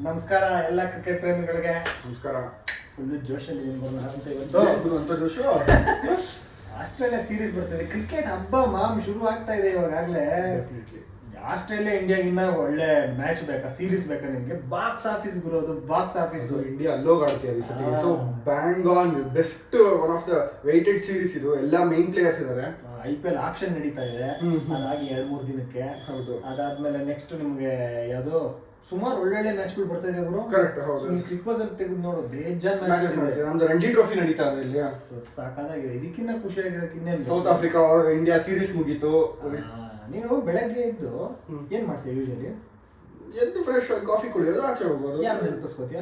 ನಮಸ್ಕಾರ ಎಲ್ಲ ಕ್ರಿಕೆಟ್ ಪ್ರೇಮಿಗಳಿಗೆ. ನಮಸ್ಕಾರ. ಫುಲ್ ಜೋಶಲ್ಲಿ ಅಂತ ಇವತ್ತು ಜೋಶು ಆಸ್ಟ್ರೇಲಿಯಾ ಸೀರೀಸ್ ಬರ್ತಿದೆ. ಕ್ರಿಕೆಟ್ ಹಬ್ಬ ಶುರು ಆಗ್ತಾ ಇದೆ ಇವಾಗಲೇ. ಆಸ್ಟ್ರೇಲಿಯಾ ಇಂಡಿಯಾಗಿನ್ನ ಒಳ್ಳೆ ಮ್ಯಾಚ್ ಬೇಕಾ, ಸೀರೀಸ್ ಬೇಕಾ ನಿಮ್ಗೆ? ಬಾಕ್ಸ್ ಆಫೀಸ್ ಬರೋದು, ಬಾಕ್ಸ್ ಆಫೀಸ್ ಇಂಡಿಯಾ ಅಲ್ಲೋಗ ಆಡ್ತೀವಿ ಈ ಸತಿ. So bang on best one of the waited series ಇದು. ಎಲ್ಲ ಮೇನ್ ಪ್ಲೇಯರ್ಸ್ ಇದಾರೆ. IPL ಆಕ್ಷನ್ ನಡೀತಾ ಇದೆ. ಅದಾಗಿ 2-3 ದಿನಕ್ಕೆ. ಹೌದು. ಅದಾದ್ಮೇಲೆ ನೆಕ್ಸ್ಟ್ ನಿಮ್ಗೆ ಯಾವ್ದು ಸುಮಾರು ಒಳ್ಳೊಳ್ಳೆ ಮ್ಯಾಚ್ಗಳು ಬರ್ತಾ ಇದೆ ಗುರು. ಕರೆಕ್ಟ್. ಹೌದು. ಕ್ರಿಕ್ ಬಜ್ ಅಲ್ಲಿ ತೆಗೆದು ನೋಡು, ಬೇಜಾನ್ ಮ್ಯಾಚಸ್ ನಡೀತಿದೆ. ನಮ್ದು ರಣಜಿ ಟ್ರೋಫಿ ನಡೀತಾ ಇದೆ ಇಲ್ಲಿ. ಸಾಕಾಗಿದೆ. ಇದಕ್ಕಿಂತ ಖುಷಿಯಾಗಿರೋಕೆ ಇನ್ನೇನು? ಸೌತ್ ಆಫ್ರಿಕಾ ಇಂಡಿಯಾ ಸೀರೀಸ್ ಮುಗೀತು. ನೀನು ಬೆಳಗ್ಗೆ ಎದ್ದು ಏನ್ ಮಾಡ್ತೀಯ ಯೂಶಲಿ? ಎದ್ದು ಫ್ರೆಶ್ ಆಗಿ ಕಾಫಿ ಕುಡಿಯೋದು, ಆಚೆ ಹೋಗೋದು. ಯಾರು ನೆನಪಿಸ್ಕೋತೀಯ?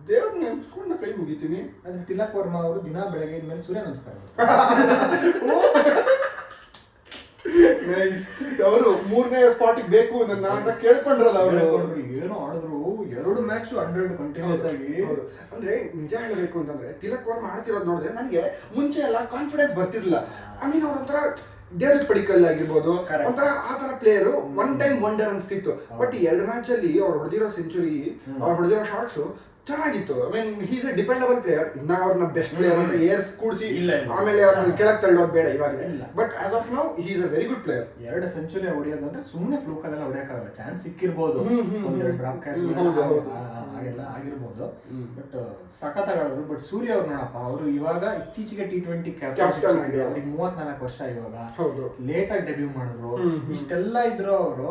ದೇವ್ರ ನೆನಪಿಸ್ಕೊಂಡು ಕೈ ಮುಗಿತೀನಿ. ಅದ್ರ ತಿಲಕ್ ವರ್ಮಾ ಅವರು ದಿನ ಬೆಳಗ್ಗೆ ಇದ್ಮೇಲೆ ಸೂರ್ಯ ನಮಸ್ಕಾರ ಅವರು 3ನೇ ಸ್ಪಾಟಿಗೆ ಬೇಕು ನನ್ನ ಅಂತ ಕೇಳ್ಕೊಂಡ್ರಲ್ಲ ಅವರು. ಏನೋ ಆಡಿದ್ರು 2 ಮ್ಯಾಚ್ 100 ಕಂಟಿನ್ಯೂಸ್ ಆಗಿ. ಅಂದ್ರೆ ನಿಜ ಹೇಳಬೇಕು ಅಂತಂದ್ರೆ ತಿಲಕ್ ವರ್ಮಾ ಆಡ್ತಿರೋದು ನೋಡಿದ್ರೆ ನನಗೆ ಮುಂಚೆ ಎಲ್ಲ ಕಾನ್ಫಿಡೆನ್ಸ್ ಬರ್ತಿರ್ಲಿಲ್ಲ. ಐ ಮೀನ್ ಅವ್ರೊಂಥರ ದೇವರಾಜ್ ಪಡಿಕಲ್ ಆಗಿರ್ಬೋದು, ಒಂಥರ ಆ ತರ ಪ್ಲೇಯರ್ ಒನ್ ಟೈಮ್ ವಂಡರ್ ಅನ್ಸ್ತಿತ್ತು. ಬಟ್ 2 ಮ್ಯಾಚ್ ಅಲ್ಲಿ ಅವ್ರು ಹೊಡೆದಿರೋ ಸೆಂಚುರಿ, ಅವ್ರು ಹೊಡೆದಿರೋ ಶಾಟ್ಸ್ ಚೆನ್ನಾಗಿತ್ತು. I mean he's a dependable player. ಇನ್ನ ಅವ್ರನ್ನ ಬೆಸ್ಟ್ ಪ್ಲೇಯರ್ ಅಂತ ಏರ್ಸ್ ಕೂಡಿಸಿ ಆಮೇಲೆ ಅವ್ರನ್ನ ಕೆಳಗೆ ತಳ್ಳೋದು ಬೇಡ ಇವಾಗಲೇ. But as of now he is a very good player. 2 century ಹೊಡೆಯೋದಂದ್ರೆ ಸುಮ್ಮನೆ ಫ್ಲೂಕಲ್ಲೆಲ್ಲ ಹೊಡೆಯಕ್ಕಾಗಲ್ಲ. ಚಾನ್ಸ್ ಸಿಕ್ಕಿರ್ಬೋದು, ಒಂದೆರಡು ಡ್ರಾಪ್ ಕ್ಯಾಚ್ ಹಾಗೆಲ್ಲ ಆಗಿರ್ಬೋದು. ಬಟ್ ಸಖತ್ತಾಗಿ ಆಡಿದ್ರು. ಬಟ್ ಸೂರ್ಯ ಅವ್ರು ನೋಡಪ್ಪ, ಅವರು ಇವಾಗ ಇತ್ತೀಚೆಗೆ T20 ಕ್ಯಾಪ್ಟನ್ ಆಗಿದೆ. ಅವ್ರಿಗೆ 34 ವರ್ಷ ಇವಾಗ. ಲೇಟ್ ಆಗಿ ಡೆಬ್ಯೂ ಮಾಡಿದ್ರು. ಇಷ್ಟೆಲ್ಲ ಇದ್ರು ಅವರು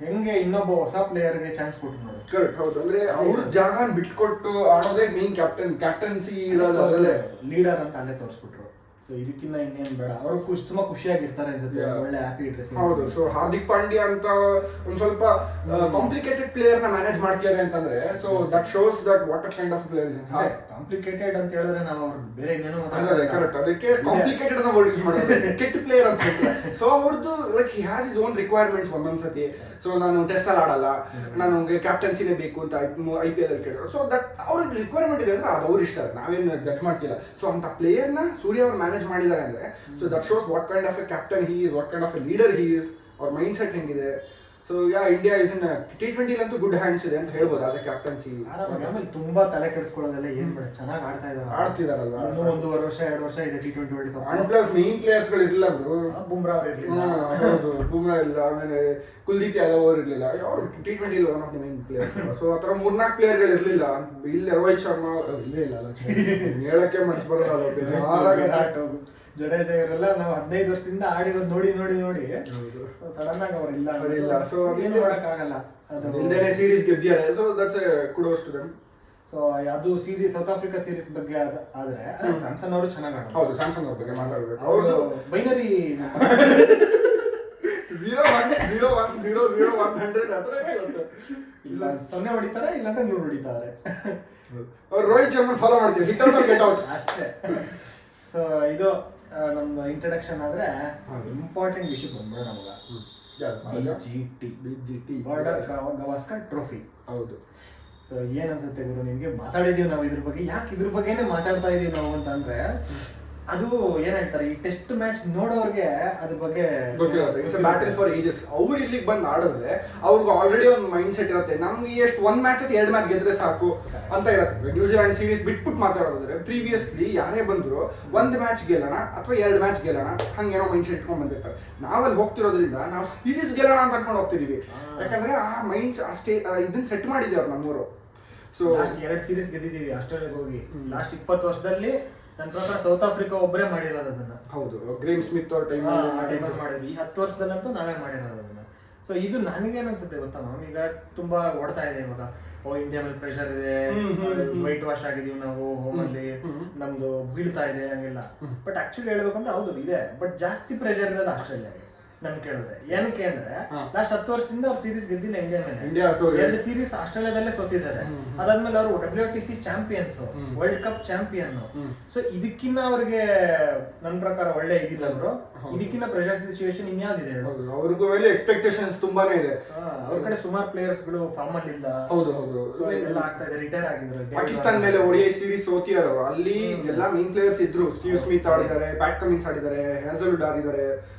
ಹೆಂಗೆ ಇನ್ನೊಬ್ಬ ಹೊಸ ಪ್ಲೇಯರ್ಗೆ ಚಾನ್ಸ್ ಕೊಟ್ಟರು ನೋಡಿ. ಕರೆಕ್ಟ್. ಹೌದು. ಅಂದ್ರೆ ಅವ್ರ ಜಾಗನ ಬಿಟ್ಕೊಟ್ಟು ಆಡೋದೇ ಮೇನ್ ಕ್ಯಾಪ್ಟನ್ಸಿ ಇರೋದು, ಲೀಡರ್ ಅಂತ ಅಲ್ಲೇ ತೋರಿಸ್ಬಿಟ್ರು. ಸೊ ಇದಕ್ಕಿಂತ ಇನ್ನೇನು ಬೇಡ. ಅವರು ತುಂಬಾ ಖುಷಿಯಾಗಿರ್ತಾರೆ ಅನ್ಸುತ್ತೆ. ಒಳ್ಳೆ ಹ್ಯಾಪಿ ಡ್ರೆಸ್. ಹೌದು. ಸೊ ಹಾರ್ದಿಕ್ ಪಾಂಡ್ಯ ಅಂತ ಒಂದ್ ಸ್ವಲ್ಪ ಕಾಂಪ್ಲಿಕೇಟೆಡ್ ಪ್ಲೇಯರ್ ನ ಮ್ಯಾನೇಜ್ ಮಾಡ್ತಿದ್ದಾರೆ ಅಂತಂದ್ರೆ, so that shows that what kind of player is. Complicated ಅಂತ ಹೇಳಿದ್ರೆ ನಾವು ಅವ್ರು ಬೇರೆ ಏನೇನೋ ಕರೆಕ್ಟ್. ಅದಕ್ಕೆ ಕಾಂಪ್ಲಿಕೇಟೆಡ್ ಅನ್ನೋ ವರ್ಡ್ ಯೂಸ್ ಮಾಡೋದು. ಕೆಟ್ಟ ಪ್ಲೇಯರ್ ಅಂತ. ಸೊ ಅವ್ರದ್ದು like he has his own requirements ಒಂದೊಂದ್ಸತಿ. ಸೊ ನಾನು ಟೆಸ್ಟ್ ಅಲ್ಲಿ ಆಡಲ್ಲ, ನನಗೆ ಕ್ಯಾಪ್ಟನ್ಸಿನೇ ಬೇಕು ಅಂತ IPL ಅಲ್ಲಿ ಕೇಳಿದ್ರು. ಸೊ ದಟ್ ಅವ್ರಿಗೆ ರಿಕ್ವೈರ್ಮೆಂಟ್ ಇದೆ ಅಂದ್ರೆ ಅದು ಅವ್ರ ಇಷ್ಟ, ನಾವೇನು ಜಡ್ಜ್ ಮಾಡ್ತಿಲ್ಲ. ಸೊ ಅಂತ ಪ್ಲೇಯರ್ ನ ಸೂರ್ಯ ಅವ್ರು ಮ್ಯಾನೇಜ್ ಮಾಡಿದ್ದಾರೆ ಅಂದ್ರೆ, so that shows what kind of A captain he is, what kind of A leader he is, ಅವ್ರ ಮೈಂಡ್ ಸೆಟ್ ಹೆಂಗಿದೆ. So India is in T20 ಅಂತೂ ಗುಡ್ ಹ್ಯಾಂಡ್ಸ್ ಇದೆ ಅಂತ ಹೇಳ್ಬೋದು ಆಸ್ ಎ ಕ್ಯಾಪ್ಟನ್ಸಿ. ಆಮೇಲೆ ತುಂಬಾ ತಲೆ ಕೆಡಿಸ್ಕೊಳ್ಳೋದೆಲ್ಲ ಏನ್ ಬೇಡ, ಚೆನ್ನಾಗಿ ಆಡ್ತಿದಾರಲ್ಲ. 1.5 ವರ್ಷ 2 ವರ್ಷ ಇದೆ T20 world cup. And plus main players ಗಳು ಇರಲಿಲ್ಲ ಅವರು. ಬುಮ್ರಾ ಅವ್ರು ಇರ್ಲಿಲ್ಲ. ಹೌದು, ಬುಮ್ರಾ ಇಲ್ಲ, ಆಮೇಲೆ ಕುಲ್ದೀಪ್ ಯಾದವ್ ಅವರು ಇರ್ಲಿಲ್ಲ. ಅವರು T20 one of the main players. So ಆತರ 3-4 ಪ್ಲೇಯರ್ ಗಳು ಇರ್ಲಿಲ್ಲ. ಇಲ್ಲಿ ರೋಹಿತ್ ಶರ್ಮಾ ಇಲ್ಲೇ ಇಲ್ಲ, ಹೇಳಕ್ಕೆ ಮನ್ಸು ಬರೋಲ್ಲ. ಜಡೇಜಾ ಇವರೆಲ್ಲ ನಾವು 15 ವರ್ಷದಿಂದ ಆಡಿರೋದು ನೋಡಿ ನೋಡಿ ನೋಡಿ ಸಡನ್ ಆಗಿ ಅವ್ರು ಇಲ್ಲ. ಸೊ ಏನು ಮಾಡಕ್ಕಾಗಲ್ಲ. ಅದು ಸೀರೀಸ್ ಗೆದ್ದಿದ್ದಾರೆ. So that's a kudos to them. So ಅದು ಸೀರೀಸ್ ಸೌತ್ ಆಫ್ರಿಕಾ ಸೀರೀಸ್ ಬಗ್ಗೆ ಆದ್ರೆ ಸ್ಯಾಮ್ಸನ್ ಅವರು ಚೆನ್ನಾಗಿ ಆಡ್ತಾರೆ. ಹೌದು, ಸ್ಯಾಮ್ಸನ್ ಅವ್ರ ಬಗ್ಗೆ ಮಾತಾಡಬೇಕು. ಅವ್ರದ್ದು ಬೈನರಿ 0-1-0-0-1-0-100 ಆತರ ಇಲ್ಲ 0 ಹೊಡಿತಾರೆ, ಇಲ್ಲಾಂದ್ರೆ 100 ಹೊಡಿತಾರೆ. ಅವ್ರು ರೋಹಿತ್ ಶರ್ಮನ್ ಫಾಲೋ ಮಾಡ್ತೀವಿ, ಹಿಟ್ ಔಟ್ ಗೆಟ್ ಔಟ್ ಅಷ್ಟೇ. ಸೊ ಇದು ನಮ್ಮ ಇಂಟ್ರಡಕ್ಷನ್ ಆದ್ರೆ ಇಂಪಾರ್ಟೆಂಟ್ ವಿಷಯ ಬಂದ್ಬಿಡ ನಮಗ. BGT border Gavaskar trophy. ಹೌದು. ಸೊ ಏನ್ ಅನ್ಸುತ್ತೆ ಗುರು ನಿಮ್ಗೆ? ಮಾತಾಡಿದೀವಿ ನಾವು ಇದ್ರ ಬಗ್ಗೆ. ಯಾಕೆ ಇದ್ರ ಬಗ್ಗೆನೇ ಮಾತಾಡ್ತಾ ಇದೀವಿ ನಾವು ಅಂತಂದ್ರೆ, ಅದು ಏನ್ ಹೇಳ್ತಾರೆ, ಈ ಟೆಸ್ಟ್ ಮ್ಯಾಚ್ ನೋಡೋರ್ಗೆ ಅದ್ರ ಬಗ್ಗೆ ಗೊತ್ತಿರುತ್ತೆ. It's a battle for ages. ಅವ್ರು ಇಲ್ಲಿಗೆ ಬಂದು ಆಡಿದ್ರೆ ಅವ್ರಿಗೆ ಆಲ್ರೆಡಿ ಒಂದು ಮೈಂಡ್ ಸೆಟ್ ಇರುತ್ತೆ, ನಮ್ಗೆ ಎಷ್ಟು 1 ಮ್ಯಾಚ್ ಅಥವಾ 2 ಮ್ಯಾಚ್ ಗೆದ್ರೆ ಸಾಕು ಅಂತ ಇರುತ್ತೆ. ನ್ಯೂಜಿಲ್ಯಾಂಡ್ ಸೀರೀಸ್ ಬಿಟ್ಬಿಟ್ಟು ಮಾತಾಡೋದ್ರೆ, ಪ್ರೀವಿಯಸ್ಲಿ ಯಾರೇ ಬಂದ್ರು 1 ಮ್ಯಾಚ್ ಗೆಲ್ಲೋಣ ಅಥವಾ 2 ಮ್ಯಾಚ್ ಗೆಲ್ಲೋಣ ಹಂಗೇನೋ ಮೈಂಡ್ ಸೆಟ್ ಇಟ್ಕೊಂಡ್ ಬಂದಿರ್ತಾರೆ. ನಾವಲ್ಲಿ ಹೋಗ್ತಿರೋದ್ರಿಂದ ನಾವು ಸೀರೀಸ್ ಗೆಲ್ಲೋಣ ಅಂತ ಅನ್ಕೊಂಡು ಹೋಗ್ತಿದೀವಿ. ಯಾಕಂದ್ರೆ ಆ ಮೈಂಡ್ಸ್ ಅಷ್ಟೇ ಇದನ್ನ ಸೆಟ್ ಮಾಡಿದ್ದೇವ್ರು ನಮ್ಮೂರು. ಸೊ ಲಾಸ್ಟ್ 2 ಸೀರೀಸ್ ಗೆದ್ದಿದ್ದೀವಿ ಆಸ್ಟ್ರೇಲಿಯಾಗೆ ಹೋಗಿ. ಲಾಸ್ಟ್ 20 ವರ್ಷದಲ್ಲಿ ನನ್ನ ಪ್ರಕಾರ ಸೌತ್ ಆಫ್ರಿಕಾ ಒಬ್ಬರೇ ಮಾಡಿರೋದು ಅದನ್ನ. ಹೌದು, ಗ್ರೇಮ್ ಸ್ಮಿತ್ ಅವ್ರ ಟೈಮಲ್ಲಿ ಮಾಡಿದ್ವಿ. ಈ 10 ವರ್ಷದಲ್ಲಂತೂ ನಾವೇ ಮಾಡಿರೋದು ಅದನ್ನ. ಸೊ ಇದು ನನಗೇನು ಅನ್ಸುತ್ತೆ ಗೊತ್ತಾ ಮ್ಯಾಮ್, ಈಗ ತುಂಬಾ ಓಡ್ತಾ ಇದೆ ಇವಾಗ. ಇಂಡಿಯಾ ಮೇಲೆ ಪ್ರೆಷರ್ ಇದೆ, ವೈಟ್ ವಾಶ್ ಆಗಿದೀವಿ ನಾವು ಹೋಮಲ್ಲಿ, ನಮ್ದು ಬೀಳ್ತಾ ಇದೆ ಹಂಗೆಲ್ಲ. ಬಟ್ ಆಕ್ಚುಲಿ ಹೇಳ್ಬೇಕಂದ್ರೆ ಹೌದು ಇದೆ, ಬಟ್ ಜಾಸ್ತಿ ಪ್ರೆಷರ್ ಇರೋದು ಆಸ್ಟ್ರೇಲಿಯಾಗೆ ನನ್ ಕೇಳಿದ್ರೆ. ಏನಕ್ಕೆ ಅಂದ್ರೆ ಲಾಸ್ಟ್ 10 ವರ್ಷದಿಂದ ಅವ್ರು ಸೀರೀಸ್ ಗೆದ್ದಿಲ್ಲ ಇಂಡಿಯಾ ಮೇಲೆ. 2 ಸೀರೀಸ್ ಆಸ್ಟ್ರೇಲಿಯಾದಲ್ಲೇ ಸೋತಿದ್ದಾರೆ. ಅದಾದ್ಮೇಲೆ ಅವರು WTC champions, world cup champion. So ಇದಕ್ಕಿನ್ನ ಅವ್ರಿಗೆ ನನ್ನ ಪ್ರಕಾರ ಒಳ್ಳೆ ಇದಿಲ್ಲ ಅವರು. ಇದಕ್ಕಿನ್ನ ಪ್ರೆಷರ್ ಸಿಚುವೇಶನ್ ಇನ್ಯಾವ್ದಿದೆ ಹೇಳು? ಅವ್ರಿಗೂ ಮೇಲೆ ಎಕ್ಸ್ಪೆಕ್ಟೇಷನ್ಸ್ ತುಂಬಾನೇ ಇದೆ. ಅವ್ರ ಕಡೆ ಸುಮಾರು ಪ್ಲೇಯರ್ಸ್ ಗಳು ಫಾರ್ಮ್ ಅಲ್ಲಿ ಇಲ್ಲ. ಹೌದು ಹೌದು. ಸೊ ಇದೆಲ್ಲ ಆಗ್ತಾ ಇದೆ, ರಿಟೈರ್ ಆಗಿದ್ರು. ಪಾಕಿಸ್ತಾನ ಮೇಲೆ ODI ಸೀರೀಸ್ ಸೋತಿಯಾರು, ಅಲ್ಲಿ ಎಲ್ಲಾ ಮೇನ್ ಪ್ಲೇಯರ್ಸ್ ಇದ್ರು. ಸ್ಟೀವ್ ಸ್ಮಿತ್ ಆಡಿದ್ದಾರೆ, ಪ್ಯಾಟ್ ಕಮಿನ್ಸ್ ಆಡಿದ್ದಾರೆ, ಹ್ಯಾಸಲ್ವುಡ್ ಆಡಿದ್ದಾರೆ,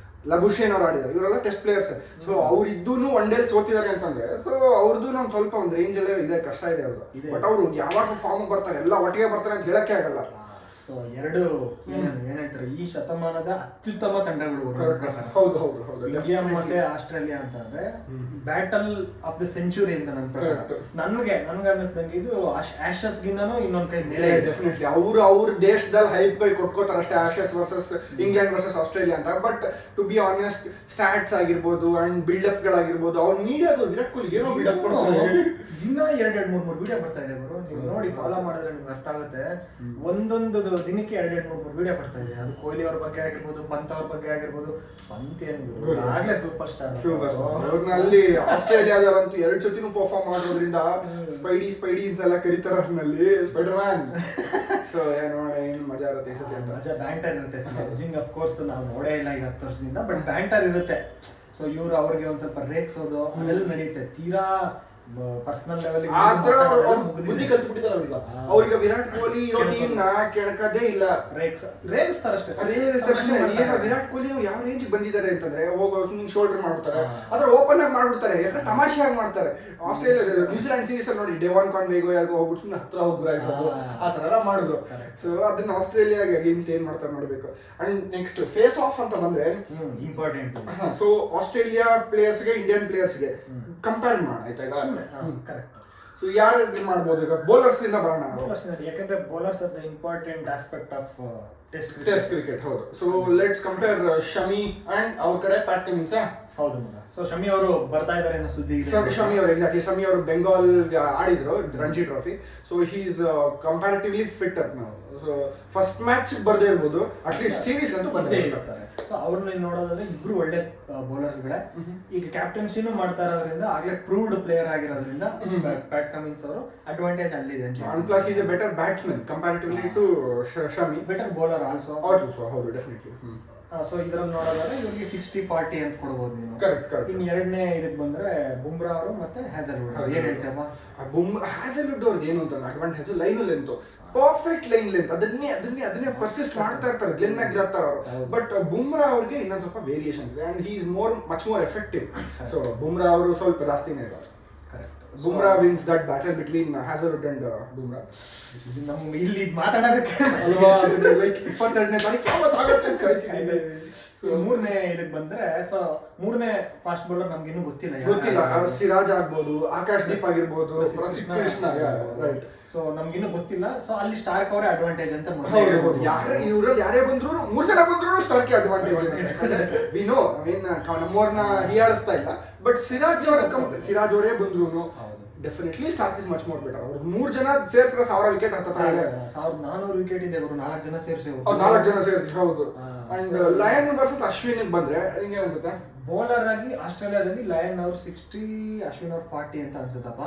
ಲಬುಷೇನ್ ಅವ್ರು ಆಡಿದ್ದಾರೆ, ಇವರೆಲ್ಲ ಟೆಸ್ಟ್ ಪ್ಲೇಯರ್ಸ್. ಸೊ ಅವ್ರಿದ್ದೂ ಒನ್ ಡೇ ಸೋತಿದ್ದಾರೆ ಅಂತಂದ್ರೆ ಸೊ ಅವ್ರದ್ದು ನಮ್ ಸ್ವಲ್ಪ ಒಂದು ರೇಂಜ್ ಅಲ್ಲೇ ಇದೆ, ಕಷ್ಟ ಇದೆ ಅವ್ರು. ಬಟ್ ಅವರು ಯಾವಾಗ ಫಾರ್ಮ್ ಬರ್ತಾರೆ ಎಲ್ಲ ಒಟ್ಟಿಗೆ ಬರ್ತಾರೆ ಅಂತ ಹೇಳಕ್ಕೆ ಆಗಲ್ಲ. ಸೊ ಎರಡು ಏನ್ ಹೇಳ್ತಾರೆ ಈ ಶತಮಾನದ ಅತ್ಯುತ್ತಮ ತಂಡಗಳು. ಹೌದು ಹೌದು ಹೌದು. ಇಂಡಿಯಾ ಮತ್ತೆ ಆಸ್ಟ್ರೇಲಿಯಾ ಅಂತ ಅಂದ್ರೆ ಬ್ಯಾಟಲ್ ಆಫ್ ದ ಸೆಂಚುರಿ ಅಂತ ನನ್ನ ಪ್ರಕಾರ. ನನ್ಗೆ ಅನ್ನಿಸ್ದಂಗೆ ಇದು ಆಶಸ್ ಗಿನ್ನೂ ಇನ್ನೊಂದ್ ಕೈ ಮೇಲೆ. ಡೆಫಿನೆಟ್ಲಿ ಅವ್ರ ದೇಶದಲ್ಲಿ ಹೈಪ್ ಕೈ ಕೊಟ್ಕೋತಾರೆ ಅಷ್ಟೇ, Ashes versus England versus Australia ಅಂತ. But to be honest stats ಆಗಿರ್ಬೋದು ಅಂಡ್ ಬಿಲ್ಡಪ್ ಗಳಾಗಿರ್ಬೋದು ಅವ್ರ ಮೀಡಿಯಾದು ವಿರಾಟ್ ಕೊಹ್ಲಿ ಏನೋ ಬಿಲ್ಡಪ್ ಕೊಡ್ತಾರೆ. ದಿನ 2-3 ವಿಡಿಯೋ ಬರ್ತಾ ಇದೆ ಗುರು, ನೀವು ನೋಡಿ ಫಾಲೋ ಮಾಡಿದ್ರೆ ನಿಮ್ಗೆ ಅರ್ಥ ಆಗುತ್ತೆ. ಒಂದೊಂದು ದಿನಕ್ಕೆ 2-3 ವಿಡಿಯೋ ಬರ್ತಾ ಇದೆ. ಅದು ಕೊಹ್ಲಿ ಅವ್ರ ಬಗ್ಗೆ ಆಗಿರ್ಬೋದು, ಪಂತ್ ಅವ್ರ ಬಗ್ಗೆ ಆಗಿರ್ಬೋದು. ಪಂತ್ ಏನು ಆಗ್ಲೇ ಸೂಪರ್ ಸ್ಟಾರ್. ಅವ್ರನ್ನಲ್ಲಿ ಆಸ್ಟ್ರೇಲಿಯಾದಲ್ಲಂತೂ 2 ಸತಿನೂ ಪರ್ಫಾರ್ಮ್ ಮಾಡೋದ್ರಿಂದ ಸ್ಪೈಡಿ ಅಂತೆಲ್ಲ ಕರೀತಾರೆ ಅವ್ರನ್ನಲ್ಲಿ, ಸ್ಪೈಡರ್ ಮ್ಯಾನ್. ಸೊ ಏನು ಮಜಾ ಇರುತ್ತೆ ಈ ಸತಿ ಅಂತ. ಮಜಾ ಬ್ಯಾಂಟರ್ ಇರುತ್ತೆ. ಸ್ಲೆಡ್ಜಿಂಗ್ ಆಫ್ ಕೋರ್ಸ್ ನಾವು ನೋಡೇ ಇಲ್ಲ ಈಗ 10 ವರ್ಷದಿಂದ, ಬಟ್ ಬ್ಯಾಂಟರ್ ಇರುತ್ತೆ. ಸೊ ಇವ್ರು ಅವ್ರಿಗೆ ಒಂದ್ ಸ್ವಲ್ಪ ರೇಗ್ಸೋದು ಅದೆಲ್ಲ ನಡೆಯುತ್ತೆ. ತೀರಾ ಪರ್ಸನಲ್ ಲೆವೆಲ್ ಬುದ್ಧಿ ಕಲ್ತ್ಬಿಟ್ಟಿದ್ದಾರೆ ಅವ್ರಿಗೆ. ಅವ್ರಿಗೆ ವಿರಾಟ್ ಕೊಹ್ಲಿ ಇರೋ ಟೀಮ್ ನ ಕೆಣಕದೇ ಇಲ್ಲ, ರೇಗಿಸ್ತಾರಷ್ಟೇ. ಈಗ ವಿರಾಟ್ ಕೊಹ್ಲಿ ಯಾವ ರೇಂಜ್ ಬಂದಿದ್ದಾರೆ ಅಂತಂದ್ರೆ ಶೋಲ್ಡರ್ ಮಾಡ್ಬಿಡ್ತಾರೆ, ಅದ್ರ ಓಪನ್ ಆಗಿ ಮಾಡ್ಬಿಡ್ತಾರೆ, ಯಾಕಂದ್ರೆ ತಮಾಷೆಯಾಗಿ ಮಾಡ್ತಾರೆ. ಆಸ್ಟ್ರೇಲಿಯಾ ನ್ಯೂಜಿಲೆಂಡ್ ಸೀರೀಸ್ ಅಲ್ಲಿ ನೋಡಿ ಡೆವಾನ್ ಕಾನ್ವೇಗೋ ಯಾರಿಗೋ ಹೋಗ್ಬಿಟ್ಟು ಸುಮ್ಮನೆ ಹತ್ರ ಹೋಗಿ ಗುರಾಯಿಸೋದು ಆ ತರ ಎಲ್ಲ ಮಾಡಿದ್ರು. ಸೊ ಅದನ್ನ ಆಸ್ಟ್ರೇಲಿಯಾಗೆ ಅಗೇನ್ಸ್ಟ್ ಏನ್ ಮಾಡ್ತಾರೆ ನೋಡ್ಬೇಕು. ಅಂಡ್ ನೆಕ್ಸ್ಟ್ ಫೇಸ್ ಆಫ್ ಅಂತ ಬಂದ್ರೆ ಇಂಪಾರ್ಟೆಂಟ್. ಸೊ ಆಸ್ಟ್ರೇಲಿಯಾ ಪ್ಲೇಯರ್ಸ್ಗೆ ಇಂಡಿಯನ್ ಪ್ಲೇಯರ್ಸ್ಗೆ ಕಂಪೇರ್ ಮಾಡೋಣ ಆಯ್ತಾ ಈಗ. ಕರೆಕ್ಟ್. ಸೊ ಯಾರು ಮಾಡ್ಬೋದು ಈಗ? ಬೌಲರ್ಸ್ ಇಂದ ಬರೋಣ. ಯಾಕಂದ್ರೆ bowlers are the important aspect of test cricket. ಹೌದು. So let's compare Shami and ಅವ್ರ ಕಡೆ ಪ್ಯಾಟ್ ಕಮಿನ್ಸ್. ಹೌದು ಮಗ. ಸೊ ಶಮಿ ಅವರು ಬರ್ತಾ ಇದಾರೆ ಅನ್ನೋ ಸುದ್ದಿ ಇದೆ. ಶಮಿ ಅವರು ಎಕ್ಸಾಕ್ಟ್ಲಿ, ಶಮಿ ಅವರು ಬೆಂಗಾಲ್ ಆಡಿದ್ರು Ranji trophy. So he is comparatively fit up ನಾವು. ಸೊ ಫಸ್ಟ್ ಮ್ಯಾಚ್ ಬರ್ದೇ ಇರ್ಬೋದು, ಅಟ್ಲೀಸ್ಟ್ ಸೀರೀಸ್ ಅಂತೂ ಬಂದೇ ಇರ್ತಾರೆ. ಸೊ ಅವ್ರನ್ನ ನೋಡೋದಾದ್ರೆ ಇಬ್ರು ಒಳ್ಳೆ ಬೌಲರ್ಸ್ ಗಳೇ. ಈಗ ಕ್ಯಾಪ್ಟನ್ಸಿನೂ ಮಾಡ್ತಾ ಇರೋದ್ರಿಂದ, ಆಗ್ಲೇ ಪ್ರೂವ್ಡ್ ಪ್ಲೇಯರ್ ಆಗಿರೋದ್ರಿಂದ ಪ್ಯಾಟ್ ಕಮಿನ್ಸ್ ಅವರು ಅಡ್ವಾಂಟೇಜ್ ಅಲ್ಲಿದೆ. And plus is a better batsman comparatively to Shami. Better bowler also. ಹೌದು ಡೆಫಿನೆಟ್ಲಿ. ಸೊ ಇದ್ರಲ್ಲಿ ನೋಡೋದಾದ್ರೆ ಇವ್ರಿಗೆ 60-40 ಅಂತ ಕೊಡ್ಬೋದು ನೀವು. ಕರೆಕ್ಟ್. ಇನ್ನು ಎರಡನೇ ಇದಕ್ಕೆ ಬಂದ್ರೆ ಬುಮ್ರಾ ಅವರು ಮತ್ತೆ ಹ್ಯಾಸಲ್ವುಡ್. ಏನ್ ಹೇಳ್ತೀಯಪ್ಪ? ಹ್ಯಾಸಲ್ವುಡ್ ಅವ್ರದ್ದು ಏನು ಅಂತ advantage line length, perfect line length, ಅದನ್ನೇ ಪರ್ಸಿಸ್ಟ್ ಮಾಡ್ತಾ ಇರ್ತಾರೆ, ಗ್ಲೆನ್ ಮ್ಯಾಕ್ಗ್ರಾತ್ ಅವರು. ಬಟ್ ಬುಮ್ರಾ ಅವ್ರಿಗೆ ಇನ್ನೊಂದು ಸ್ವಲ್ಪ ವೇರಿಯೇಷನ್ಸ್ ಇದೆ and he is much more effective. So Bumrah ಅವರು ಸ್ವಲ್ಪ ಜಾಸ್ತಿನೇ ಇದ್ದಾರೆ. Bumrah wins that battle between Hazlewood and Bumrah. ನಮ್ಗೆ ಇಲ್ಲಿ ಮಾತಾಡೋದಕ್ಕೆ ಲೈಕ್ 22ನೇ ತಾರೀಕು ಯಾವತ್ತಾಗುತ್ತೆ ಅಂತ ಕಾಯ್ತೀನಿ. ಮೂರನೇ ಇದಕ್ಕೆ ಬಂದ್ರೆ, ಸೊ ಮೂರನೇ ಫಾಸ್ಟ್ ಬೌಲರ್ ನಮ್ಗೆ ಇನ್ನೂ ಗೊತ್ತಿಲ್ಲ. ಸಿರಾಜ್ ಆಗ್ಬೋದು, ಆಕಾಶ್ ದೀಪ್ ಆಗಿರ್ಬೋದು, ಪ್ರಸಿದ್ಧ ಕೃಷ್ಣ. ರೈಟ್. ಸೊ ನಮ್ಗಿನ್ನೂ ಗೊತ್ತಿಲ್ಲ. ಸೊ ಅಲ್ಲಿ ಸ್ಟಾರ್ಕ್ ಅವರೇ ಅಡ್ವಾಂಟೇಜ್ ಅಂತ. ಇವ್ರಲ್ಲಿ ಯಾರೇ ಬಂದ್ರು 3 ಜನ ಬಂದ್ರು ಸ್ಟಾರ್ಕ್ ಅಡ್ವಾಂಟೇಜ್. ವಿನೋ ನಮ್ಮವ್ರನ್ನ ಹೀಯಾಳಿಸ್ತಾ ಇಲ್ಲ, ಬಟ್ ಸಿರಾಜ್ ಅವರೇ ಬಂದ್ರು definitely Starc is much more better. ಅವ್ರು 3 ಜನ ಸೇರ್ಸಿದ್ರೆ 1000 ವಿಕೆಟ್ ಹತ್ತಿರ 1400 ವಿಕೆಟ್ ಇದೆ. ಅವರು 4 ಜನ ಸೇರಿಸಿ. ಹೌದು. ಅಂಡ್ ಲಯನ್ ವರ್ಸಸ್ ಅಶ್ವಿನ್ ಬಂದ್ರೆ ನಿಂಗೆ ಅನ್ಸುತ್ತೆ? ಬೌಲರ್ ಆಗಿ ಆಸ್ಟ್ರೇಲಿಯಾದಲ್ಲಿ ಲಯನ್ ಅವರು 60, ಅಶ್ವಿನ್ ಅವ್ರು 40 ಅಂತ ಅನ್ಸುತ್ತಪ್ಪ.